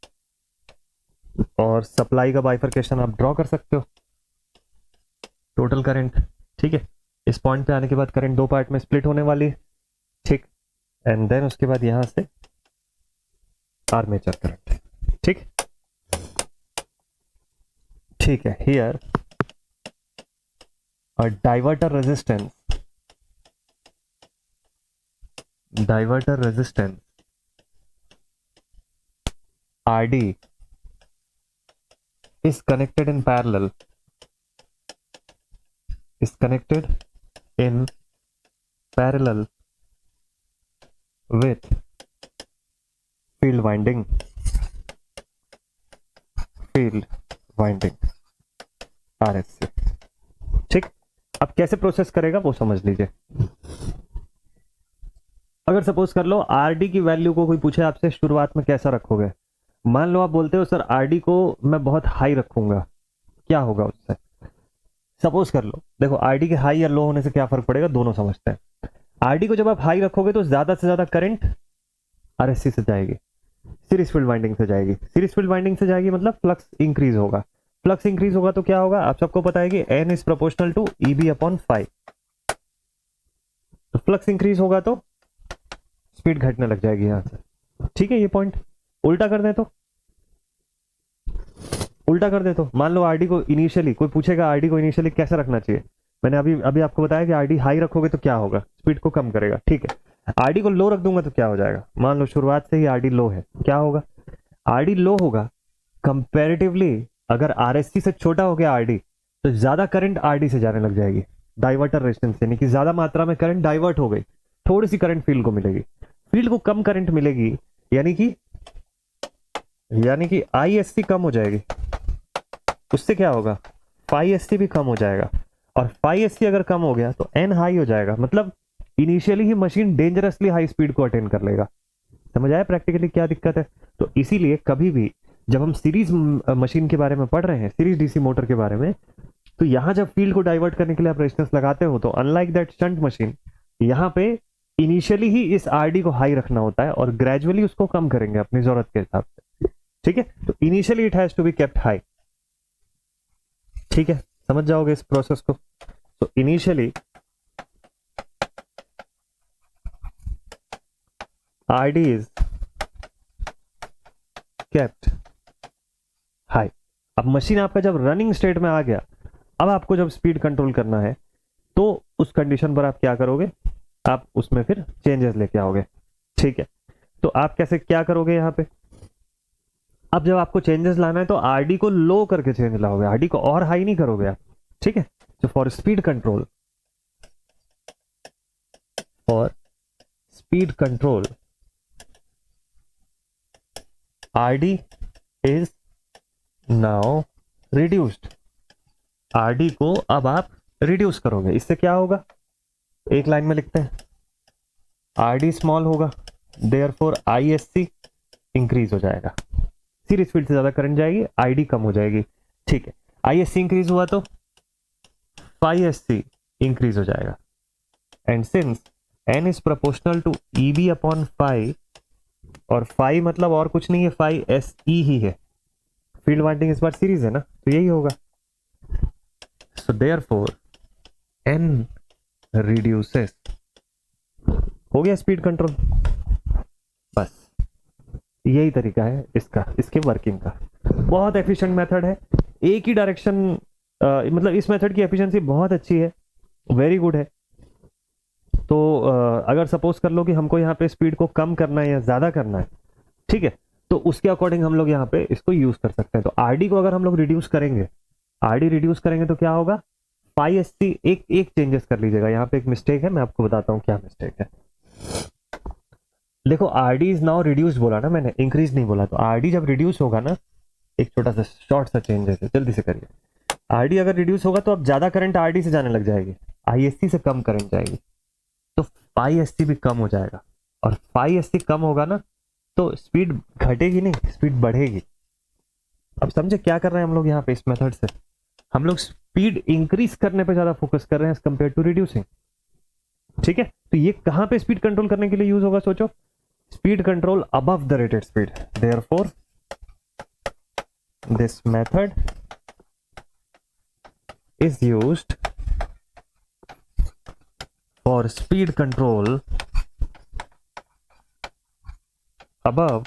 और सप्लाई का बाइफरकेशन आप ड्रॉ कर सकते हो। टोटल करंट, ठीक है। इस पॉइंट पे आने के बाद करंट 2 पार्ट में स्प्लिट होने वाली है, ठीक। एंड देन उसके बाद यहां से आर्मेचर करंट, ठीक, ठीक है। Here a diverter resistance RD is connected in parallel with field winding RSC, ठीक। अब कैसे प्रोसेस करेगा वो समझ लीजिए। अगर सपोज कर लो आरडी की वैल्यू को कोई पूछे आपसे शुरुआत में कैसा रखोगे, मान लो आप बोलते हो सर आरडी को मैं बहुत हाई रखूंगा, क्या होगा उससे? सपोज कर लो, देखो आरडी के हाई या लो होने से क्या फर्क पड़ेगा, दोनों समझते हैं। आरडी को जब आप हाई रखोगे तो ज्यादा से ज्यादा करंट आरएससी से जाएगी, सीरीज फील्ड वाइंडिंग से जाएगी। सीरीज फील्ड वाइंडिंग से जाएगी मतलब फ्लक्स इंक्रीज होगा। फ्लक्स इंक्रीज होगा तो क्या होगा, आप सबको पता है कि N is proportional to EB upon 5। तो फ्लक्स इंक्रीज होगा तो स्पीड घटने लग जाएगी यहां से, ठीक है। ये पॉइंट उल्टा कर दे तो मान लो आरडी को इनिशियली कोई पूछेगा आरडी को इनिशियली कैसे रखना चाहिए, मैंने अभी आपको बताया कि आरडी हाई रखोगे तो क्या होगा, स्पीड को कम करेगा, ठीक है। आरडी को लो रख दूंगा तो क्या हो जाएगा, मान लो शुरुआत से ही आरडी लो है, क्या होगा, आरडी लो होगा कंपैरेटिवली। अगर आरएससी से छोटा हो गया आरडी तो ज्यादा करंट आरडी से जाने लग जाएगी, डाइवर्टर रेजिस्टेंस यानी कि ज्यादा मात्रा में करंट डाइवर्ट हो गई, थोड़ी सी करंट फील्ड को मिलेगी। फील्ड को कम करंट मिलेगी यानी कि आईएससी कम हो जाएगी, उससे क्या होगा, फाई भी कम हो जाएगा। और फाई अगर कम हो गया तो एन हाई हो जाएगा, मतलब इनिशियली ही मशीन डेंजरसली हाई स्पीड को अटेन कर लेगा। समझ आया प्रैक्टिकली क्या दिक्कत है? तो इसीलिए कभी भी जब हम सीरीज मशीन के बारे में पढ़ रहे हैं, सीरीज डीसी मोटर के बारे में, तो यहां जब फील्ड को डाइवर्ट करने के लिए आप रेजिस्टेंस लगाते हो, तो अनलाइक दैट शंट मशीन, यहाँ पे इनिशियली ही इस आरडी को हाई रखना होता है और ग्रेजुअली उसको कम करेंगे अपनी जरूरत के हिसाब से। ठीक है, तो initially it has to be kept high. ठीक है, समझ जाओगे इस प्रोसेस को। तो initially RD is kept high. अब मशीन आपका जब रनिंग स्टेट में आ गया, अब आपको जब स्पीड कंट्रोल करना है, तो उस कंडीशन पर आप क्या करोगे, आप उसमें फिर चेंजेस लेके आओगे। ठीक है, तो आप कैसे क्या करोगे यहां पे, अब जब आपको चेंजेस लाना है तो आरडी को लो करके चेंज लाओगे, आरडी को और हाई नहीं करोगे आप। ठीक है, तो for speed control, RD is now reduced. RD को अब आप रिड्यूस करोगे, इससे क्या होगा, एक लाइन में लिखते हैं, आरडी स्मॉल होगा, देयरफॉर आईएससी इंक्रीज हो जाएगा, सीरीज फील्ड से ज्यादा करंट जाएगी, आईडी कम हो जाएगी। ठीक है, आईएससी इंक्रीज हुआ तो फाई इंक्रीज हो जाएगा, and since N is proportional to EB upon phi, और फाई मतलब और कुछ नहीं है, फाई एस ई ही है, फील्ड वाइंडिंग इस बार सीरीज है ना, तो यही होगा। सो देयरफॉर एन रिड्यूसेस, हो गया स्पीड कंट्रोल। बस यही तरीका है इसका, इसके वर्किंग का। बहुत एफिशिएंट मेथड है, एक ही डायरेक्शन, मतलब इस मेथड की एफिशिएंसी बहुत अच्छी है, वेरी गुड है। तो अगर सपोज कर लो कि हमको यहाँ पे स्पीड को कम करना है या ज्यादा करना है, ठीक है, तो उसके अकॉर्डिंग हम लोग यहाँ पे इसको यूज कर सकते हैं। तो आरडी को अगर हम लोग रिड्यूस करेंगे, आरडी रिड्यूस करेंगे तो क्या होगा, फाई एस सी, एक चेंजेस कर लीजिएगा, यहाँ पे एक मिस्टेक है, मैं आपको बताता हूँ क्या मिस्टेक है। देखो आरडी इज नाउ रिड्यूस बोला ना मैंने, इंक्रीज नहीं बोला। तो आरडी जब रिड्यूस होगा ना, एक छोटा सा शॉर्ट सा चेंजेस है, जल्दी से करिए। आरडी अगर रिड्यूस होगा तो अब ज्यादा करंट आरडी से जाने लग जाएगी, आईएससी से कम करंट जाएगी, तो फाई एस सी भी कम हो जाएगा, और फाई एस सी कम होगा ना तो स्पीड घटेगी नहीं, स्पीड बढ़ेगी। अब समझे क्या कर रहे हैं हम लोग यहाँ पे, इस मेथड से हम लोग स्पीड इंक्रीज करने पे ज्यादा फोकस कर रहे हैं कंपेयर टू रिड्यूसिंग। ठीक है, तो ये कहां पे स्पीड कंट्रोल करने के लिए यूज होगा, सोचो, speed control above the rated speed. Therefore this method is used for speed control above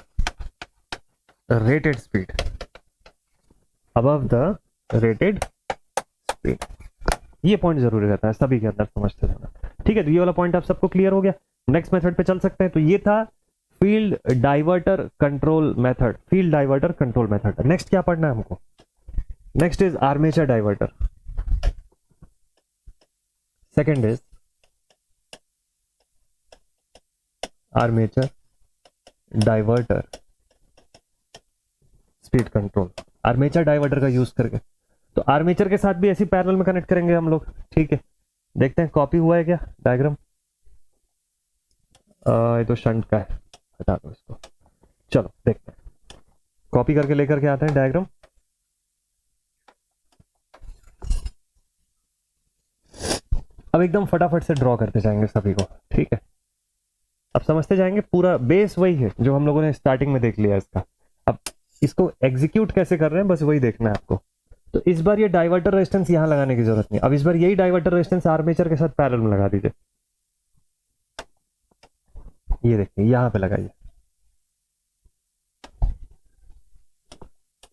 rated speed, above the rated speed। ये पॉइंट जरूरी रहता है सभी के अंदर, समझते जाना। ठीक है, तो ये वाला पॉइंट आप सबको क्लियर हो गया। नेक्स्ट मेथड पे चल सकते हैं। तो ये था field diverter control method, field diverter control method. Next क्या पढ़ना है हमको, next is armature diverter, second is armature diverter speed control. Armature diverter का यूज करके, तो आर्मेचर के साथ भी ऐसी पैरेलल में कनेक्ट करेंगे हम लोग। ठीक है, देखते हैं कॉपी हुआ है क्या डायग्राम। ये तो शंट का है, हटा दो इसको। चलो देखते हैं, कॉपी करके लेकर के आते हैं डायग्राम। अब एकदम फटाफट से ड्रॉ करते जाएंगे सभी को। ठीक है, अब समझते जाएंगे, पूरा बेस वही है जो हम लोगों ने स्टार्टिंग में देख लिया इसका। अब इसको एग्जीक्यूट कैसे कर रहे हैं बस वही देखना है आपको। तो इस बार ये डाइवर्टर रेजिस्टेंस यहां लगाने की जरूरत नहीं, अब इस बार यही डाइवर्टर रेजिस्टेंस आर्मेचर के साथ पैरेलल में लगा दीजिए। ये देखिए यहां पे लगाइए,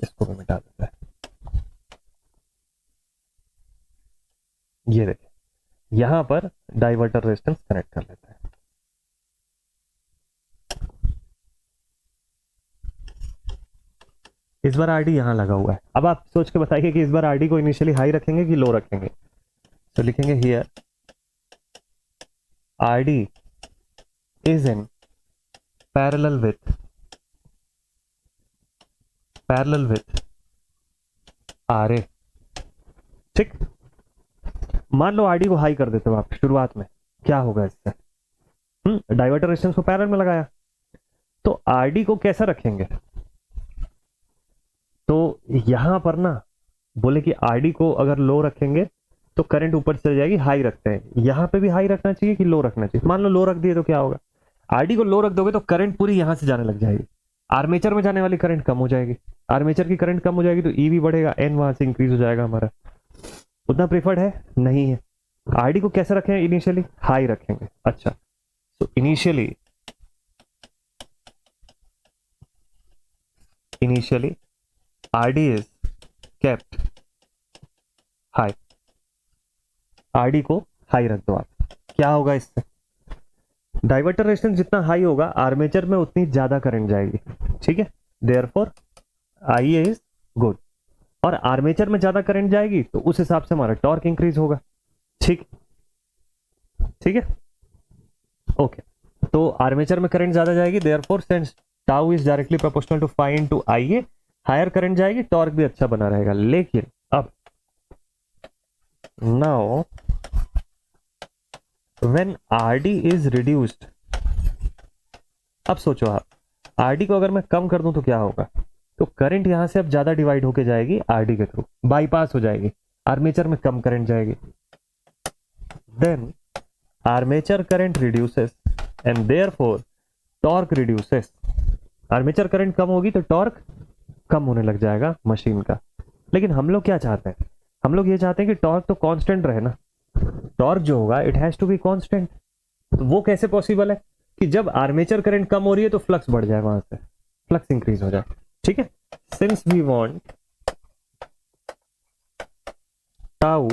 इसको भी मिटा देता है। ये देखिए यहां पर डाइवर्टर रेजिस्टेंस कनेक्ट कर लेता है। इस बार आरडी यहां लगा हुआ है। अब आप सोच के बताइए कि इस बार आरडी को इनिशियली हाई रखेंगे कि लो रखेंगे। तो लिखेंगे here RD is in parallel with RA. ठीक, मान लो आरडी को हाई कर देते हो आप शुरुआत में, क्या होगा इससे, डाइवर्टर रेजिस्टेंस को पैरेलल में लगाया, तो आरडी को कैसा रखेंगे? तो यहां पर ना बोले कि आरडी को अगर लो रखेंगे तो करंट ऊपर चल जाएगी, हाई रखते हैं। यहां पे भी हाई रखना चाहिए कि लो रखना चाहिए? मान लो लो रख दिए तो क्या होगा? आरडी को लो रख दोगे तो करंट पूरी यहां से जाने लग जाएगी, आर्मेचर में जाने वाली करंट कम हो जाएगी। आर्मेचर की करंट कम हो जाएगी तो ई भी बढ़ेगा, एन वहां से इंक्रीज हो जाएगा हमारा। उतना प्रेफर्ड है नहीं है। आरडी को कैसे रखें? इनिशियली हाई रखेंगे। अच्छा, तो initially RD is kept high. RD को हाई रख दो आप। क्या होगा इससे? डाइवर्टर रेजिस्टेंस जितना हाई होगा आर्मेचर में उतनी ज्यादा करंट जाएगी, ठीक है। देयरफॉर आईए इज गुड। और आर्मेचर में ज्यादा करंट जाएगी तो उस हिसाब से हमारा टॉर्क इंक्रीज होगा, ठीक ठीक है। ओके, तो आर्मेचर में करंट ज्यादा जाएगी, therefore since tau is directly proportional to phi into IA, higher current जाएगी, टॉर्क भी अच्छा बना रहेगा। लेकिन अब now when RD is reduced, अब सोचो आप, आरडी को अगर मैं कम कर दूं तो क्या होगा? तो करंट यहां से अब ज्यादा डिवाइड होके जाएगी आरडी के थ्रू, बाईपास हो जाएगी, आर्मेचर में कम करंट जाएगी। Then armature current reduces and therefore torque reduces. Armature current कम होगी तो टॉर्क कम होने लग जाएगा मशीन का। लेकिन हम लोग क्या चाहते हैं? हम लोग ये चाहते हैं कि टॉर्क तो कांस्टेंट रहे ना। टॉर्क जो होगा it has to be constant. वो कैसे पॉसिबल है? कि जब आर्मेचर करंट कम हो रही है तो फ्लक्स बढ़ जाए, वहां से फ्लक्स इंक्रीज हो जाए, ठीक है। Since we want tau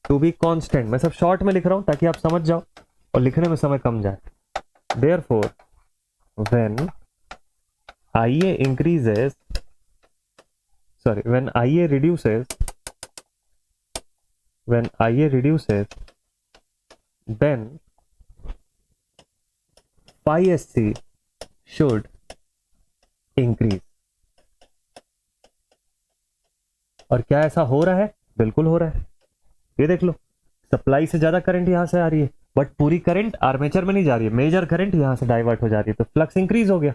to be constant, मैं सब शॉर्ट में लिख रहा हूं ताकि आप समझ जाओ और लिखने में समय कम जाए। देयरफॉर व्हेन आईए increases, sorry, when IA reduces, then phi SC should increase। और क्या ऐसा हो रहा है? बिल्कुल हो रहा है। ये देख लो, सप्लाई से ज्यादा करंट यहां से आ रही है बट पूरी करंट आर्मेचर में नहीं जा रही है, मेजर करंट यहां से डाइवर्ट हो जा रही है, तो फ्लक्स इंक्रीज हो गया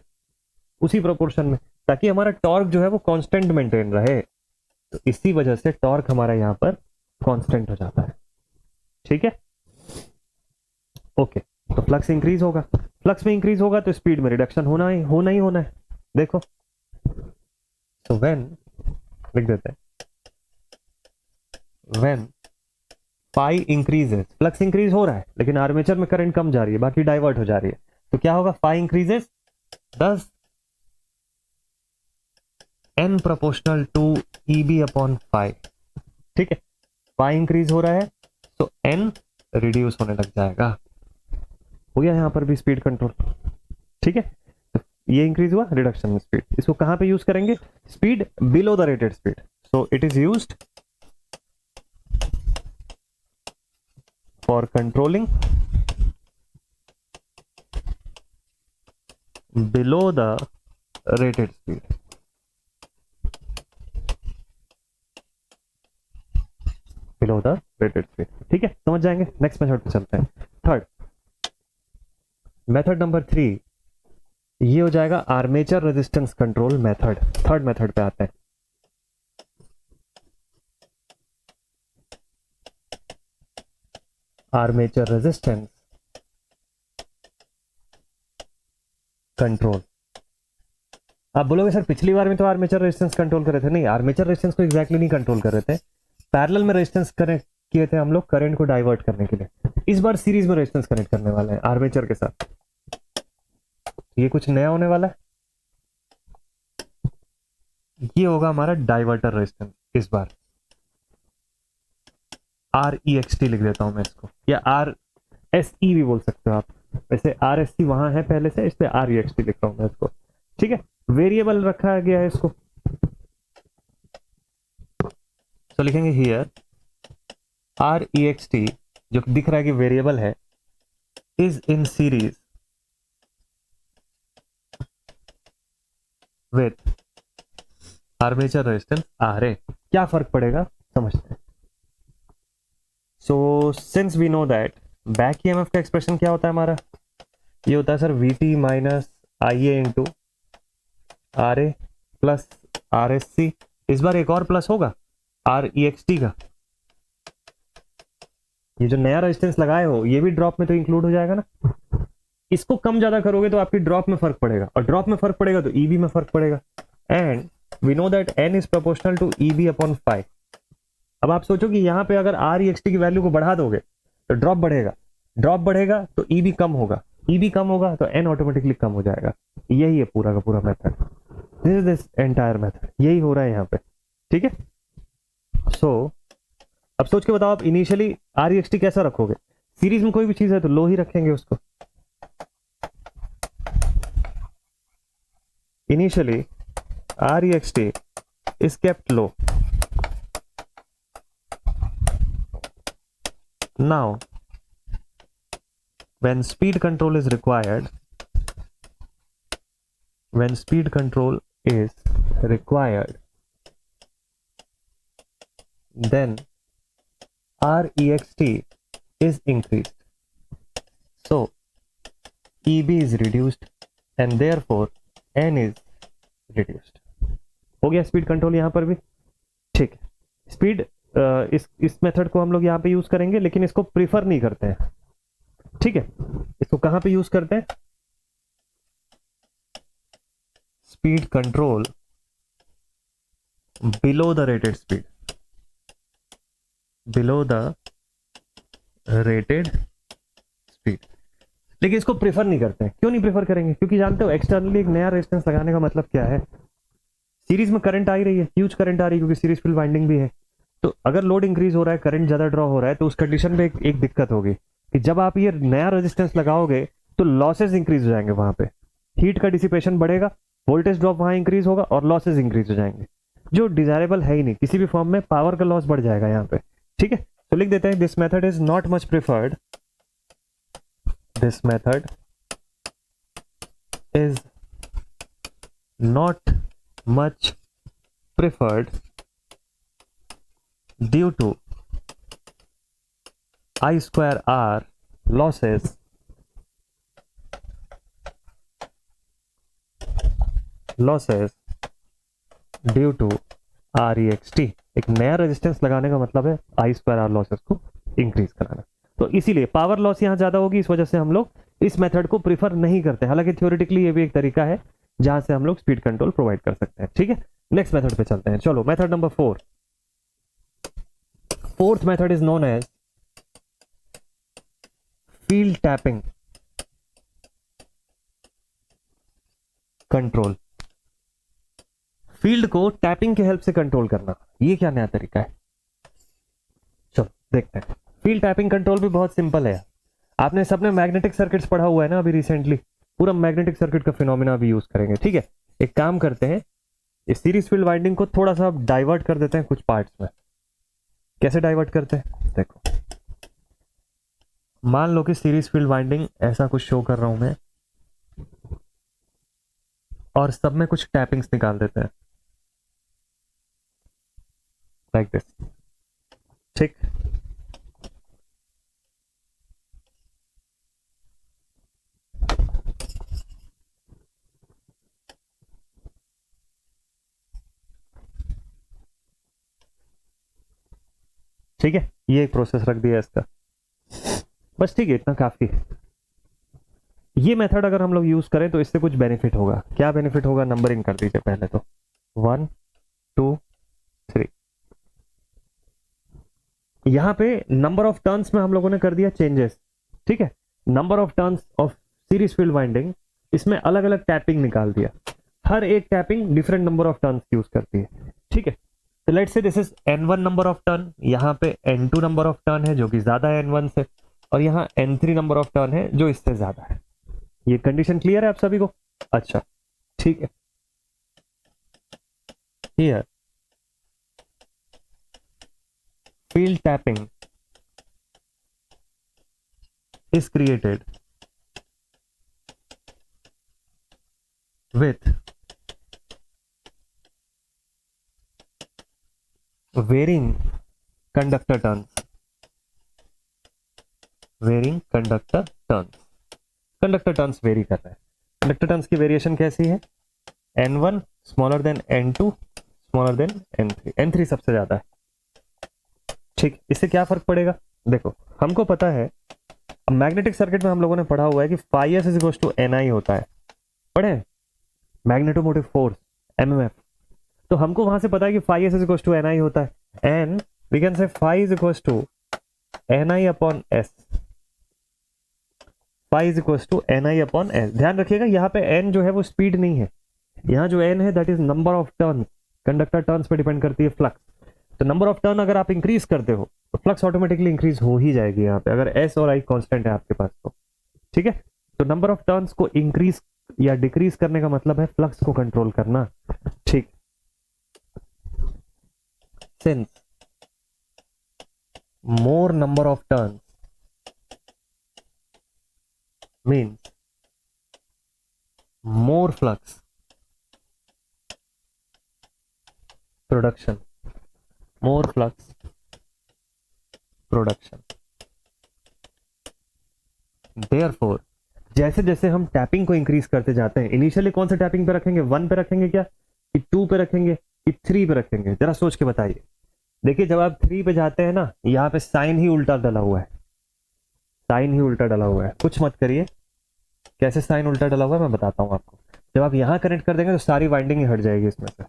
उसी प्रोपोर्शन में, ताकि हमारा टॉर्क जो है वो कांस्टेंट मेंटेन रहे। तो इसी वजह से टॉर्क हमारा यहां पर कांस्टेंट हो जाता है, ठीक है। ओके, तो फ्लक्स इंक्रीज होगा, फ्लक्स में इंक्रीज होगा तो स्पीड में रिडक्शन होना ही होना है। देखो, तो व्हेन, लिख देते हैं, when pi increases, flux increase हो रहा है लेकिन आर्मेचर में करंट कम जा रही है, बाकी डाइवर्ट हो जा रही है, तो क्या होगा? Pi increases, thus N proportional to EB upon pi, ठीक है। पाई इंक्रीज हो रहा है तो एन रिड्यूस होने लग जाएगा। हो गया यहां पर भी स्पीड कंट्रोल, ठीक है। तो ये इंक्रीज हुआ, रिडक्शन में स्पीड। इसको कहां पे यूज करेंगे? Speed below the rated speed, so it is used for controlling below the rated speed. Below the rated speed, ठीक है, समझ जाएंगे। नेक्स्ट मेथड पे चलते हैं, थर्ड मेथड नंबर 3, ये हो जाएगा armature resistance control method. Third method पे आते हैं। Armature resistance control. आप बोलोगे सर पिछली बार में तो आर्मेचर रेजिस्टेंस कंट्रोल कर रहे थे। नहीं, आर्मेचर रेजिस्टेंस को एग्जैक्टली नहीं कंट्रोल कर रहे थे, पैरेलल में रेजिस्टेंस कनेक्ट किए थे हम लोग करंट को डाइवर्ट करने के लिए। इस बार सीरीज में रेजिस्टेंस कनेक्ट करने वाले हैं आर्मेचर के साथ। ये कुछ नया होने वाला है, ये होगा हमारा डाइवर्टर रेजिस्टेंस इस बार। REXT लिख देता हूं मैं इसको, या RSE भी बोल सकते हो आप। वैसे RSC वहां है पहले से, इसलिए REXT लिख रहा हूं मैं इसको, ठीक है। वेरिएबल रखा गया है इसको, तो लिखेंगे हियर REXT, जो दिख रहा है कि वेरिएबल है, is in series with armature resistance RA। क्या फर्क पड़ेगा समझते हैं। So since we know that back EMF का एक्सप्रेशन क्या होता है हमारा, ये होता है sir VT minus IA into RA plus RSC, इस बार एक और प्लस होगा REXT का। ये जो नया रेजिस्टेंस लगाए हो ये भी ड्रॉप में तो इंक्लूड हो जाएगा ना। इसको कम ज्यादा करोगे तो आपकी ड्रॉप में फर्क पड़ेगा, और ड्रॉप में फर्क पड़ेगा तो EB में फर्क पड़ेगा। And we know that N is proportional to EB upon 5। अब आप सोचो कि यहाँ पे अगर REXT की वैल्यू को बढ़ा दोगे तो ड्रॉप बढ़ेगा, ड्रॉप बढ़ेगा तो EB कम होगा, EB कम होगा तो N ऑटोमेटिकली कम हो जाएगा। यही है पूरा का पूरा method, this is this entire method, यही हो रहा है यहाँ पे। ठीक है, सो अब सोच के बताओ आप इनिशियली REXT कैसा रखोगे। सीरीज में कोई भी चीज है तो लो ही रखेंगे उसको। Initially REXT is kept low. Now, when speed control is required, then REXT is increased. So, EB is reduced and therefore N is reduced. हो गया स्पीड कंट्रोल यहां पर भी। ठीक है, स्पीड इस मेथड को हम लोग यहां पे यूज करेंगे, लेकिन इसको प्रीफर नहीं करते हैं। ठीक है, इसको कहां पे यूज करते हैं, speed control below the rated speed, below the rated speed. लेकिन इसको प्रीफर नहीं करते हैं। क्यों नहीं प्रीफर करेंगे, क्योंकि जानते हो एक्सटर्नली एक नया रेजिस्टेंस लगाने का मतलब क्या है। सीरीज में करंट आ ही रही है, ह्यूज करंट आ रही है क्योंकि सीरीज फील्ड वाइंडिंग भी है। तो अगर लोड इंक्रीज हो रहा है, करंट ज्यादा ड्रॉ हो रहा है, तो उस कंडीशन में एक दिक्कत होगी कि जब आप ये नया रेजिस्टेंस लगाओगे तो लॉसेस इंक्रीज हो जाएंगे, वहां पे हीट का डिसिपेशन बढ़ेगा, वोल्टेज ड्रॉप वहां इंक्रीज होगा और लॉसेस इंक्रीज हो जाएंगे, जो डिजायरेबल है ही नहीं। किसी भी फॉर्म में पावर का लॉस बढ़ जाएगा यहाँ पे। ठीक है, तो लिख देते हैं this method is not much preferred, this method is not much preferred due to I square R losses due to REXT। एक नया रेजिस्टेंस लगाने का मतलब है I square R लॉसेस को इंक्रीज कराना। तो इसीलिए पावर लॉस यहां ज्यादा होगी, इस वजह से हम लोग इस मेथड को प्रीफर नहीं करते। हालांकि थ्योरेटिकली ये भी एक तरीका है जहां से हम लोग स्पीड कंट्रोल प्रोवाइड कर सकते हैं। ठीक है, नेक्स्ट मेथड पे चलते हैं। चलो, method number 4। Fourth method is known as field tapping control. Field को टैपिंग की हेल्प से कंट्रोल करना, ये क्या नया तरीका है। चलो देखते हैं। फील्ड टैपिंग कंट्रोल भी बहुत सिंपल है। आपने सबने मैग्नेटिक सर्किट्स पढ़ा हुआ है ना अभी रिसेंटली, पूरा मैग्नेटिक सर्किट का फिनोमिना भी यूज करेंगे। ठीक है, एक काम करते हैं, इस सीरीज फील्ड वाइंडिंग को थोड़ा सा डाइवर्ट कर देते हैं कुछ पार्ट्स में। कैसे डाइवर्ट करते हैं, देखो मान लो कि सीरीज फील्ड वाइंडिंग ऐसा कुछ शो कर रहा हूं मैं, और सब में कुछ टैपिंग्स निकाल देते हैं लाइक दिस। ठीक, ठीक है, ये एक प्रोसेस रख दिया इसका, बस ठीक है, इतना काफी है। ये मेथड अगर हम लोग यूज करें तो इससे कुछ बेनिफिट होगा। क्या बेनिफिट होगा, नंबरिंग कर दीजिए पहले तो 1 2 3। यहां पे नंबर ऑफ टर्न्स में हम लोगों ने कर दिया चेंजेस। ठीक है, number of turns of series field winding, इसमें अलग अलग टैपिंग निकाल दिया। हर एक tapping different number of turns use करती है। ठीक है, तो let's say this is N1 number of turn, यहाँ पे N2 नंबर ऑफ टर्न है जो कि ज्यादा है N1 से, और यहाँ N3 नंबर ऑफ टर्न है जो इससे ज्यादा है। ये कंडीशन क्लियर है आप सभी को। अच्छा, ठीक है, here field tapping is created with varying conductor turns, varying conductor turns। Conductor turns very कर रहा है, कंडक्टर टर्न्स की वेरिएशन कैसी है, N1 smaller than N2 smaller than N3, N3 सबसे ज्यादा है। ठीक, इससे क्या फर्क पड़ेगा, देखो हमको पता है मैग्नेटिक सर्किट में हम लोगों ने पढ़ा हुआ है कि phi s is equal to NI होता है, पढ़े, मैग्नेटोमोटिव फोर्स, MMF। तो हमको वहां से पता है कि phi s is equal to NI होता है, and we can say phi is equal to NI upon S, phi is equal to NI upon S। ध्यान रखिएगा यहाँ पे N जो है वो स्पीड नहीं है, यहाँ जो N है that is number of turn, conductor turns पे डिपेंड करती है फ्लक्स। तो नंबर ऑफ टर्न अगर आप इंक्रीज करते हो तो फ्लक्स ऑटोमेटिकली इंक्रीज हो ही जाएगी यहाँ पे, अगर S और I कांस्टेंट है आपके पास तो। ठीक है, तो नंबर ऑफ टर्न्स को इंक्रीज या डिक्रीज करने का मतलब है फ्लक्स को कंट्रोल करना। ठीक, since more number of turns means more flux production, more flux production. Therefore जैसे जैसे हम टैपिंग को इंक्रीज करते जाते हैं, इनिशियली कौन सा टैपिंग पे रखेंगे, 1 पे रखेंगे क्या, कि 2 पे रखेंगे, कि 3 पे रखेंगे, जरा सोच के बताइए। देखिए जब आप 3 पे जाते हैं ना, यहाँ पे साइन ही उल्टा डला हुआ है, साइन ही उल्टा डला हुआ है, कुछ मत करिए, कैसे साइन उल्टा डला हुआ है मैं बताता हूँ आपको। जब आप यहाँ कनेक्ट कर देंगे तो सारी वाइंडिंग ही हट जाएगी इसमें से,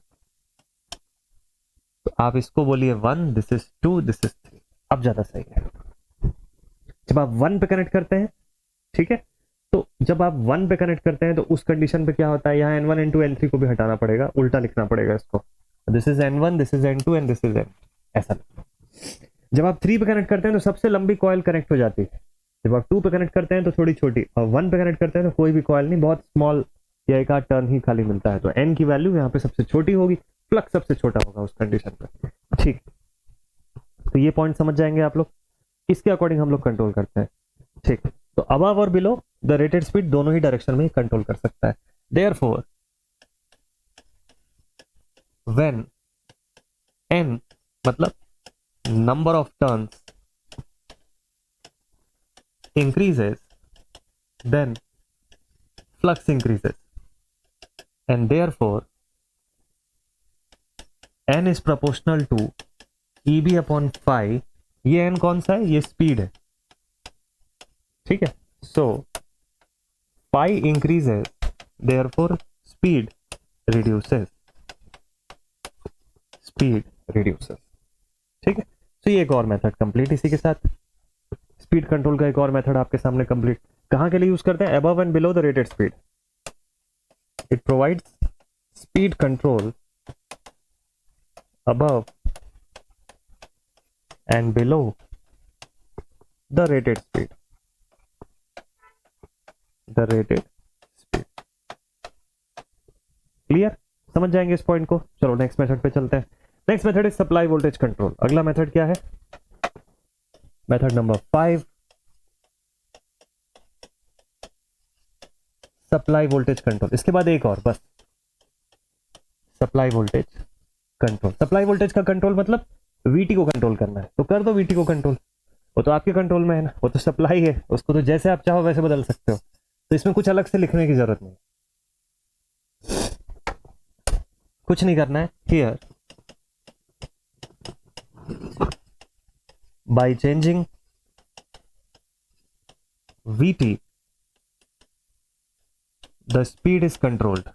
तो आप इसको बोलिए 1, दिस इज 2, दिस इज 3, अब ज्यादा सही है। जब आप 1 पे कनेक्ट करते हैं, ठीक है, तो जब आप 1 पे कनेक्ट करते हैं तो उस कंडीशन पे क्या होता है, यहाँ N1 N2 N3 को भी हटाना पड़ेगा, उल्टा लिखना पड़ेगा इसको, this is N1, this is N2 and this is N, ऐसा। जब आप 3 पे कनेक्ट करते हैं तो सबसे लंबी कॉइल कनेक्ट हो जाती है, जब आप 2 पे कनेक्ट करते हैं तो थोड़ी छोटी, और 1 पे कनेक्ट करते हैं तो कोई भी कॉइल नहीं, बहुत स्मॉल या एक आध टर्न ही खाली मिलता है, तो N की वैल्यू यहाँ पे सबसे छोटी होगी, फ्लक्स सबसे छोटा होगा उस कंडीशन पे। ठीक, तो ये पॉइंट समझ जाएंगे आप लोग, इसके अकॉर्डिंग हम लोग कंट्रोल करते हैं। ठीक, तो अबव और बिलो द रेटेड स्पीड दोनों ही डायरेक्शन में कंट्रोल कर सकता है। देयरफॉर व्हेन n मतलब number of turns increases then flux increases and therefore n is proportional to EB upon phi। ये n कौन सा है, ये स्पीड है, ठीक है, so phi increases therefore speed reduces, speed reduces। ठीक है, तो ये एक और मेथड कंप्लीट इसी के साथ, स्पीड कंट्रोल का एक और मेथड आपके सामने कंप्लीट। कहां के लिए यूज करते हैं, above and below the rated speed, it provides speed control above and below the rated speed, the rated speed। Clear, समझ जाएंगे इस पॉइंट को। चलो नेक्स्ट मेथड पे चलते हैं। Next method is supply voltage control. अगला मेथड क्या है, method number 5, supply voltage control. इसके बाद एक और बस, supply voltage control. Supply voltage का कंट्रोल मतलब वीटी को कंट्रोल करना है, तो कर दो वीटी को कंट्रोल, वो तो आपके कंट्रोल में है ना, वो तो सप्लाई है, उसको तो जैसे आप चाहो वैसे बदल सकते हो, तो इसमें कुछ अलग से लिखने की जरूरत नहीं, कुछ नहीं करना है। Here by changing VT the speed is controlled,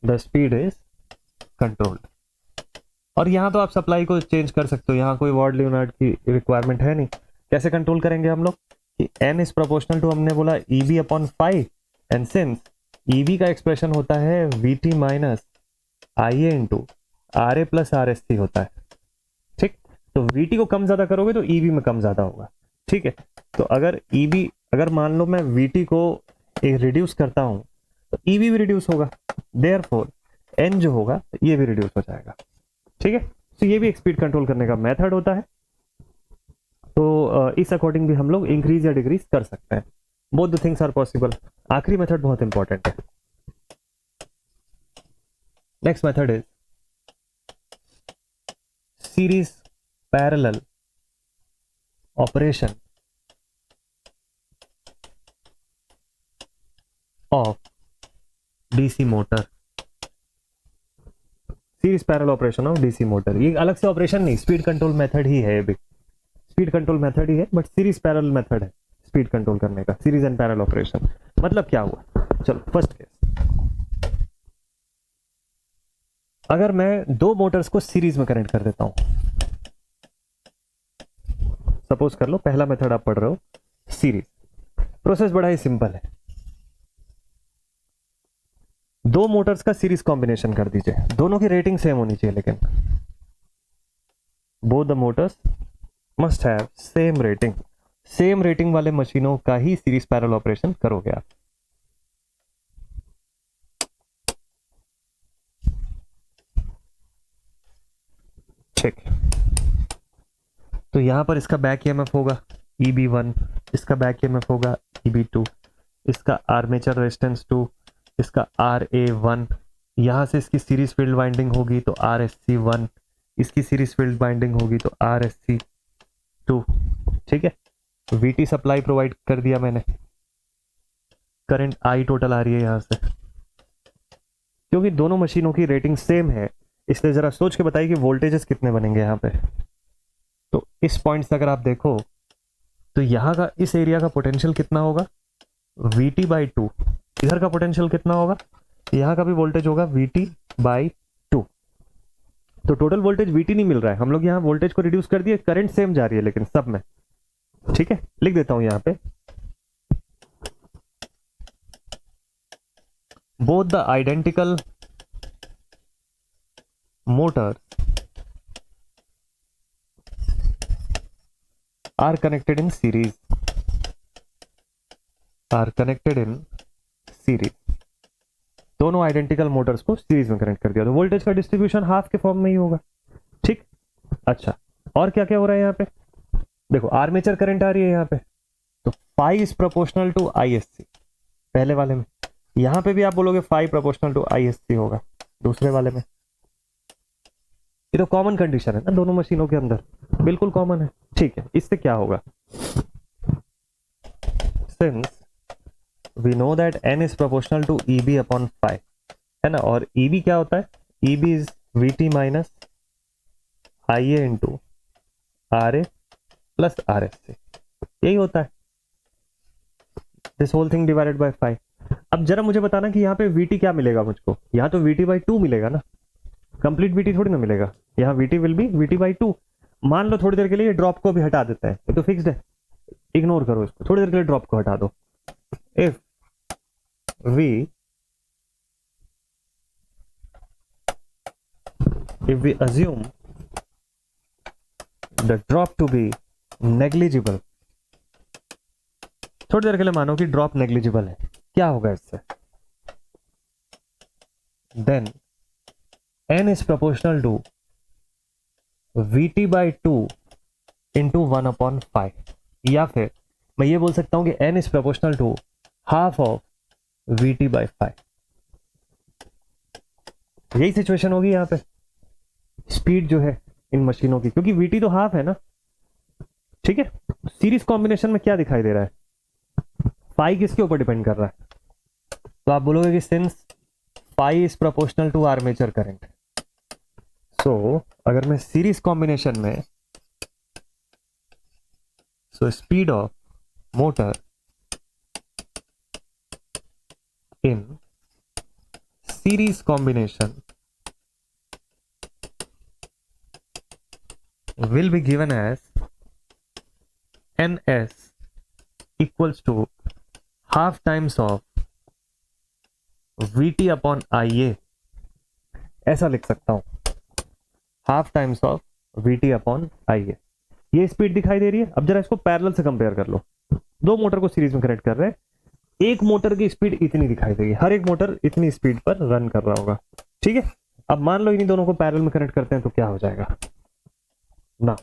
the speed is controlled. और यहां तो आप सप्लाई को चेंज कर सकते हो, यहां कोई वॉर्ड ल्यूनार्ड की रिक्वायरमेंट है नहीं। कैसे कंट्रोल करेंगे हम लोग, कि n इज प्रोपोर्शनल टू, हमने बोला EB upon phi, and since EB का एक्सप्रेशन होता है VT minus IA into RA plus RSC होता है, ठीक, तो VT को कम ज्यादा करोगे तो EB में कम ज्यादा होगा। ठीक है, तो अगर EB, अगर मान लो मैं VT को रिड्यूस करता हूं तो EB भी रिड्यूस होगा, देयरफॉर n जो होगा ये भी रिड्यूस हो जाएगा। ठीक है, तो ये भी एक स्पीड कंट्रोल करने का मेथड होता है, तो इस अकॉर्डिंग भी हम लोग इंक्रीज या डिक्रीज कर सकते हैं, both the things are possible. आखिरी मेथड बहुत इंपॉर्टेंट है। Next method is series parallel operation of DC motor, series parallel operation of DC motor. ये अलग से ऑपरेशन नहीं, स्पीड कंट्रोल मेथड ही है, भी स्पीड कंट्रोल मेथड ही है, बट सीरीज पैरेलल मेथड है स्पीड कंट्रोल करने का, सीरीज एंड पैरेलल ऑपरेशन। मतलब क्या हुआ, चलो फर्स्ट केस, अगर मैं दो मोटर्स को सीरीज में कनेक्ट कर देता हूं, सपोज कर लो पहला मेथड आप पढ़ रहे हो सीरीज, प्रोसेस बड़ा ही सिंपल है, दो मोटर्स का सीरीज कॉम्बिनेशन कर दीजिए, दोनों की रेटिंग सेम होनी चाहिए, लेकिन both the Motors must have same rating, same rating वाले मशीनों का ही सीरीज पैरेलल ऑपरेशन करोगे आप। ठीक, तो यहां पर इसका बैक ईएमएफ होगा EB1, इसका बैक ईएमएफ होगा EB2, इसका आर्मेचर रेजिस्टेंस 2, इसका RA1, यहां से इसकी सीरीज फील्ड वाइंडिंग होगी तो RSC1, इसकी सीरीज फील्ड वाइंडिंग होगी तो RSC2। ठीक है, VT सप्लाई प्रोवाइड कर दिया मैंने, करंट I टोटल आ रही है यहां से, क्योंकि दोनों मशीनों की रेटिंग सेम है इसलिए जरा सोच के बताइए कि वोल्टेजेस कितने बनेंगे यहां पे। तो इस पॉइंट से अगर आप देखो तो यहां का इस एरिया का पोटेंशियल कितना होगा VT/2, इधर का पोटेंशियल कितना होगा, यहां का भी वोल्टेज होगा VT/2। तो टोटल वोल्टेज VT नहीं मिल रहा है, हम लोग यहां वोल्टेज को रिड्यूस कर दिए, करंट सेम जा रही है लेकिन सब में। ठीक है, लिख देता हूं यहां पे, both the identical motor are connected in series, are connected in series, दोनों आइडेंटिकल मोटर्स को सीरीज में कनेक्ट कर दिया तो वोल्टेज का डिस्ट्रीब्यूशन हाफ के फॉर्म में ही होगा। ठीक, अच्छा और क्या क्या हो रहा है यहाँ पे, देखो आर्मेचर करंट आ रही है यहाँ पे, तो phi is proportional to ISC पहले वाले में, यहां पे भी आप बोलोगे फाई प्रोपोर्शनल टू ISC होगा दूसरे वाले में। ये तो कॉमन कंडीशन है ना दोनों मशीनों के अंदर, बिल्कुल कॉमन है। ठीक है, इससे क्या होगा, since we know that N is proportional to EB/phi, है ना, और EB क्या होता है, EB is VT minus IA into RA plus RSC, यही होता है, this whole thing divided by phi। अब जरा मुझे बताना कि यहाँ पे VT क्या मिलेगा मुझको, यहाँ तो VT/2 मिलेगा ना, कंप्लीट VT थोड़ी ना मिलेगा, यहाँ VT विल बी VT/2। मान लो थोड़ी देर के लिए ड्रॉप को भी हटा देते हैं, ये तो फिक्स्ड है, इग्नोर करो इसको, थोड़ी देर के लिए ड्रॉप को हटा दो। If we assume the drop to be negligible, थोड़ी देर के लिए मानो कि ड्रॉप नेग्लिजिबल है, क्या होगा इससे, then N is proportional to VT/2 into 1/phi, या फिर मैं ये बोल सकता हूं कि N is proportional to half of VT/phi। यही सिचुएशन होगी यहाँ पे, स्पीड जो है इन मशीनों की, क्योंकि VT तो हाफ है ना। ठीक है, सीरीज कॉम्बिनेशन में क्या दिखाई दे रहा है, फाई किसके ऊपर डिपेंड कर रहा है, तो आप बोलोगे कि since phi is proportional to armature current, so अगर मैं सीरीज कॉम्बिनेशन में, so speed of motor in series combination will be given as NS equals to half times of VT/IA, ऐसा लिख सकता हूं, हाफ टाइम्स ऑफ VT/IA। ये speed दिखाई दे रही है। अब जरा इसको पैरेलल से कंपेयर कर लो, दो मोटर को सीरीज में कनेक्ट कर रहे हैं, एक मोटर की स्पीड इतनी दिखाई देगी, हर एक मोटर इतनी स्पीड पर रन कर रहा होगा। ठीक है, अब मान लो इन्हीं दोनों को पैरेलल में कनेक्ट करते हैं तो क्या हो जाएगा ना,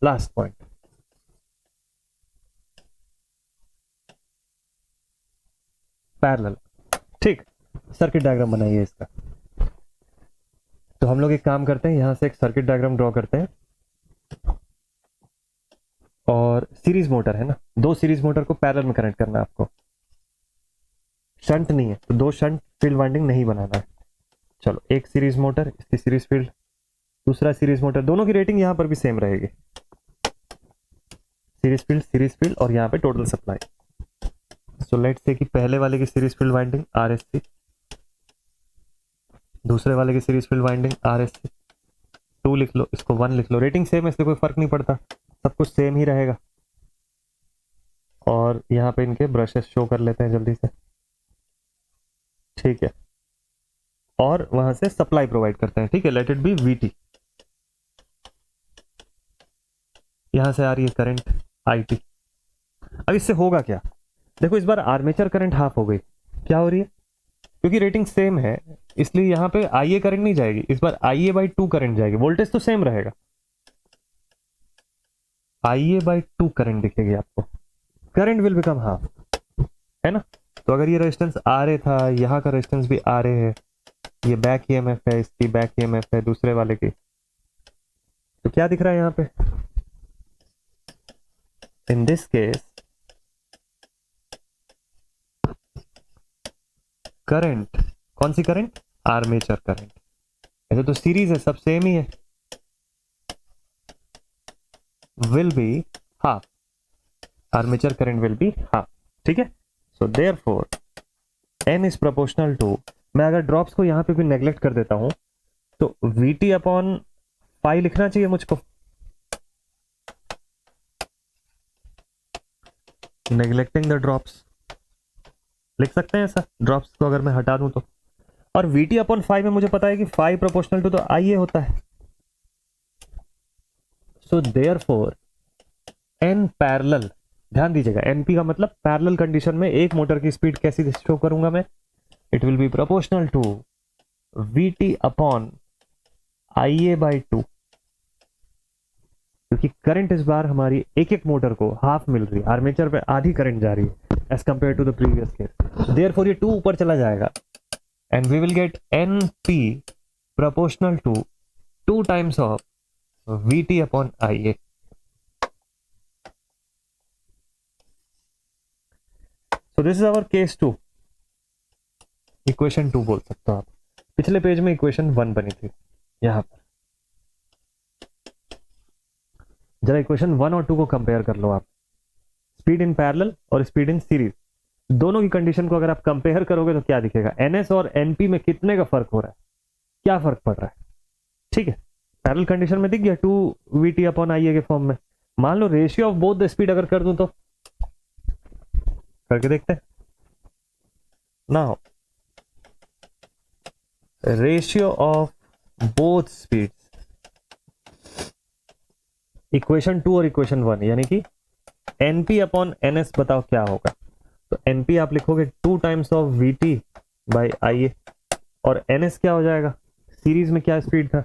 लास्ट पॉइंट, पैरेलल। ठीक, सर्किट डायग्राम बनाइए इसका। तो हम लोग एक काम करते हैं, यहां से एक सर्किट डायग्राम ड्रॉ करते हैं, और सीरीज मोटर है ना, दो सीरीज मोटर को पैरेलल में कनेक्ट करना है आपको। शंट नहीं है तो दो शंट फील्ड वाइंडिंग नहीं बनाना है। चलो, एक सीरीज मोटर, इसकी सीरीज फील्ड, दूसरा सीरीज मोटर, दोनों की रेटिंग यहाँ पर भी सेम रहेगी, सीरीज फील्ड और यहाँ पे total supply. So let's say कि पहले वाले की सीरीज फील्ड वाइंडिंग RSC, दूसरे वाले की सीरीज फील्ड वाइंडिंग RSC 2 लिख लो, इसको 1 लिख लो, रेटिंग सेम है इसलिए कोई फर्क नहीं पड़ता, सब कुछ सेम ही रहेगा। और यहाँ पे इनके ब्रशेस शो कर लेते हैं जल्दी से, ठीक है, और वहां से सप्लाई प्रोवाइड करते हैं, ठीक है, लेट इट बी VT। यहां से आ रही है करंट IT। अब इससे होगा क्या, देखो इस बार आर्मेचर करंट हाफ हो गई, क्या हो रही है, क्योंकि रेटिंग सेम है इसलिए यहाँ पे IA करंट नहीं जाएगी, इस बार IA/2 करंट जाएगी, वोल्टेज तो सेम रहेगा, IA/2 करंट दिखेगी आपको, करंट विल बिकम हाफ, है ना। तो अगर ये रेजिस्टेंस RA था, यहाँ का रेजिस्टेंस भी RA है, ये बैक EMF है, इसकी बैक EMF है दूसरे वाले की, तो क्या दिख रहा है यहाँ पे, इन दिस केस करंट, कौन सी करंट, आर्मेचर करंट, ऐसे तो सीरीज है सब सेम ही है, will be half, armature current will be half, ठीक है। So therefore N is proportional to, मैं अगर ड्रॉप्स को यहाँ पे भी नेग्लेक्ट कर देता हूं तो VT/phi लिखना चाहिए मुझको, नेग्लेक्टिंग द ड्रॉप्स लिख सकते हैं ऐसा, ड्रॉप्स को अगर मैं हटा दूं तो, और VT/phi में मुझे पता है कि phi प्रोपोर्शनल टू तो IA होता है, सो देयरफॉर N पैरेलल, ध्यान दीजिएगा NP का मतलब पैरेलल कंडीशन में एक मोटर की स्पीड कैसी शो करूंगा मैं, it will be proportional to VT/IA/2, क्योंकि करंट इस बार हमारी एक एक मोटर को हाफ मिल रही है, आर्मेचर पे आधी करंट जा रही है as compare to the previous case, therefore ये 2 ऊपर चला जाएगा and we will get NP proportional to 2 times of VT/IA। So this is our case 2, equation 2 बोल सकते हो आप, पिछले पेज में इक्वेशन 1 बनी थी, यहां पर जरा इक्वेशन 1 और 2 को कंपेयर कर लो आप, स्पीड इन पैरेलल और स्पीड इन सीरीज, दोनों की कंडीशन को अगर आप कंपेयर करोगे तो क्या दिखेगा, NS और NP में कितने का फर्क हो रहा है, क्या फर्क पड़ रहा है, ठीक है, पैरेलल कंडीशन में दिख गया 2 VT/IA के फॉर्म में। मान लो ratio of both the speed अगर कर दूं तो, करके देखते हैं, now ratio of both speeds, equation 2 और इक्वेशन 1 यानी कि NP/NS बताओ क्या होगा, तो NP आप लिखोगे 2 टाइम्स ऑफ VT/IA और NS क्या हो जाएगा, सीरीज में क्या स्पीड था,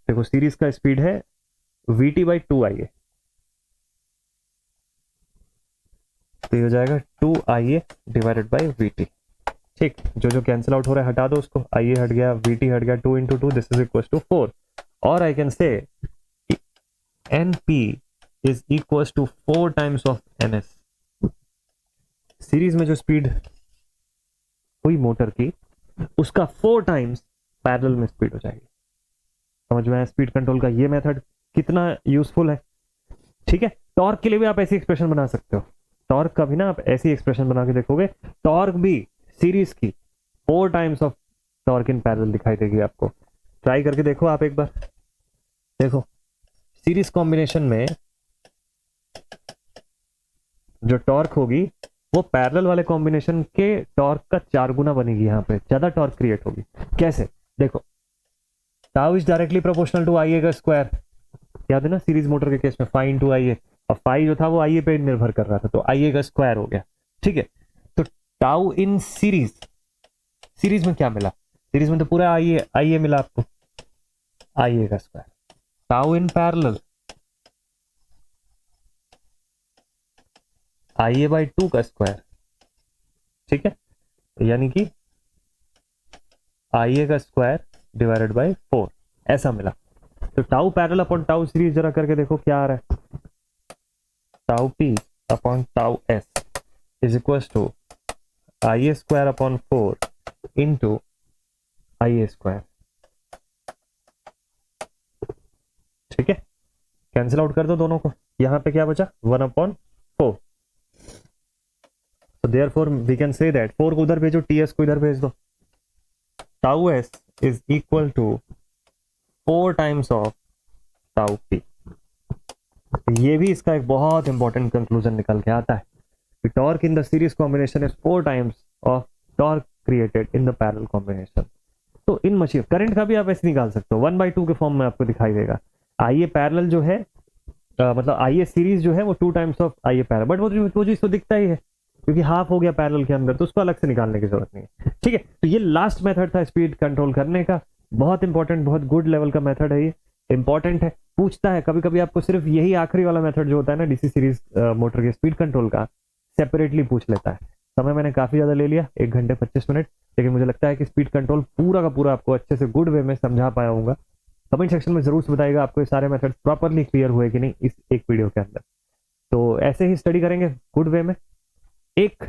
देखो सीरीज का स्पीड है VT/2IA, तो ये हो जाएगा 2IA डिवाइडेड बाई VT, ठीक, जो जो कैंसिल आउट हो रहा है हटा दो उसको, IA हट गया, VT हट गया, 2 × 2 दिस इज इक्वल टू 4, और I can say NP is equal to 4 times of NS, series में जो स्पीड हुई मोटर की उसका 4 टाइम्स पैरेलल में स्पीड हो जाएगी, समझ में आया स्पीड कंट्रोल का ये मेथड कितना यूजफुल है, ठीक है। टॉर्क के लिए भी आप ऐसी एक्सप्रेशन बना सकते हो, टॉर्क का भी ना आप ऐसी एक्सप्रेशन बना के देखोगे, टॉर्क भी सीरीज की 4 times of torque in parallel दिखाई देगी आपको, ट्राई करके देखो आप एक बार, देखो सीरीज कॉम्बिनेशन में जो टॉर्क होगी वो पैरेलल वाले कॉम्बिनेशन के टॉर्क का 4 गुना बनेगी, यहाँ पे ज्यादा टॉर्क क्रिएट होगी, कैसे देखो, tau is directly proportional to IA का स्क्वायर, याद है ना सीरीज मोटर के केस में phi × IA, और phi जो था वो IA पे निर्भर कर रहा था तो IA का स्क्वायर हो गया, ठीक है। तो टाउ इन सीरीज, सीरीज में क्या मिला, सीरीज में तो पूरा IA मिला आपको, IA का square, tau in parallel IA/2 का स्क्वायर, ठीक है, यानी कि IA का स्क्वायर डिवाइडेड बाय 4 ऐसा मिला, तो tau parallel upon tau series जरा करके देखो क्या आ रहा है, टाउ P/टाउ S is equal to IA² into IA²। ठीक है, कैंसिल आउट कर दो दोनों को, यहां पे क्या बचा 1/4। So therefore we can say that 4 को उधर भेजो, TS को इधर भेज दो, tau S is equal to 4 times of tau P। ये भी इसका एक बहुत इंपॉर्टेंट कंक्लूजन निकल के आता है कि torque in the series combination is 4 times of torque created in the parallel combination. तो इन मशीन करंट का भी आप ऐसे निकाल सकते हो, 1/2 के फॉर्म में आपको दिखाई देगा। IA पैरेलल जो है मतलब IA सीरीज जो है वो 2 times of IA parallel, but वो चीज तो दिखता ही है क्योंकि हाफ हो गया पैरेलल के अंदर, तो उसको अलग से निकालने की जरूरत नहीं है। ठीक है, तो ये लास्ट मेथड था स्पीड कंट्रोल करने का, बहुत इंपॉर्टेंट, बहुत गुड लेवल का मेथड है ये, इंपॉर्टेंट है। पूछता है कभी कभी आपको सिर्फ यही आखिरी वाला मेथड जो होता है ना डीसी सीरीज मोटर के स्पीड कंट्रोल का, सेपरेटली पूछ लेता है। समय मैंने काफी ज्यादा ले लिया, 1 घंटे 25 मिनट, लेकिन मुझे लगता है कि स्पीड कंट्रोल पूरा का पूरा आपको अच्छे से गुड वे में समझा पाया होगा। कमेंट सेक्शन में जरूर से बताइएगा आपको ये सारे मेथड्स प्रॉपरली क्लियर हुए कि नहीं इस एक वीडियो के अंदर। तो ऐसे ही स्टडी करेंगे गुड वे में। एक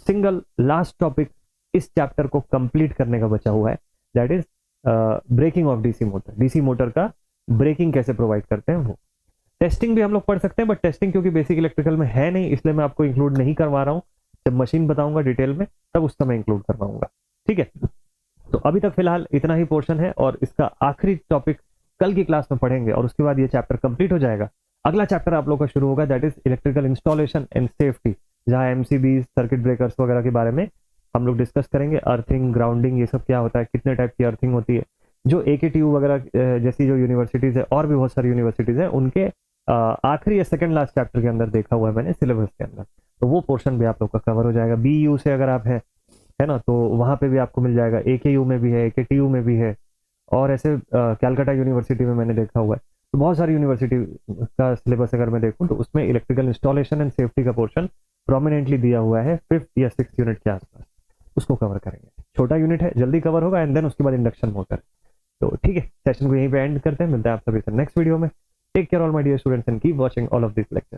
सिंगल लास्ट टॉपिक इस चैप्टर को कंप्लीट करने का बचा हुआ है, that is braking of DC motor. DC motor का ब्रेकिंग कैसे प्रोवाइड करते हैं वो। टेस्टिंग भी हम लोग पढ़ सकते हैं, बट टेस्टिंग क्योंकि बेसिक इलेक्ट्रिकल में है नहीं, इसलिए मैं आपको इंक्लूड नहीं करवा रहा हूँ। जब मशीन बताऊंगा डिटेल में तब उस समय इंक्लूड करवाऊंगा। ठीक है, तो अभी तक फिलहाल इतना ही पोर्शन है और इसका आखिरी टॉपिक कल की क्लास में पढ़ेंगे और उसके बाद ये चैप्टर कंप्लीट हो जाएगा। अगला चैप्टर आप लोग का शुरू होगा, that is electrical installation and safety, जहां एमसीबी, सर्किट ब्रेकर्स वगैरह के बारे में हम लोग डिस्कस करेंगे। अर्थिंग, ग्राउंडिंग, ये सब क्या होता है, कितने टाइप की अर्थिंग होती है, जो AKTU वगैरह जैसी जो यूनिवर्सिटीज है और भी बहुत सारी यूनिवर्सिटीज है उनके आखिरी या सेकंड लास्ट चैप्टर के अंदर देखा हुआ है मैंने सिलेबस के अंदर, तो वो पोर्शन भी आप लोग का कवर हो जाएगा। BU से अगर आप है ना, तो वहां पे भी आपको मिल जाएगा, AKU में भी है, AKTU में भी है, और ऐसे कैलकाटा यूनिवर्सिटी में मैंने देखा हुआ है। तो बहुत सारी यूनिवर्सिटी का सिलेबस अगर मैं देखूं तो उसमें इलेक्ट्रिकल इंस्टॉलेशन एंड सेफ्टी का पोर्शन प्रोमिनेंटली दिया हुआ है 5th या 6th यूनिट के आसपास, उसको कवर करेंगे। छोटा यूनिट है, जल्दी कवर होगा, एंड देन उसके बाद इंडक्शन मोटर। तो ठीक है, सेशन को यहीं पे एंड करते हैं, मिलते हैं आप सभी से नेक्स्ट वीडियो में। Take care all my dear students and keep watching all of this lecture.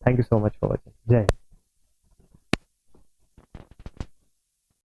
Thank you so much for watching. जय हिंद।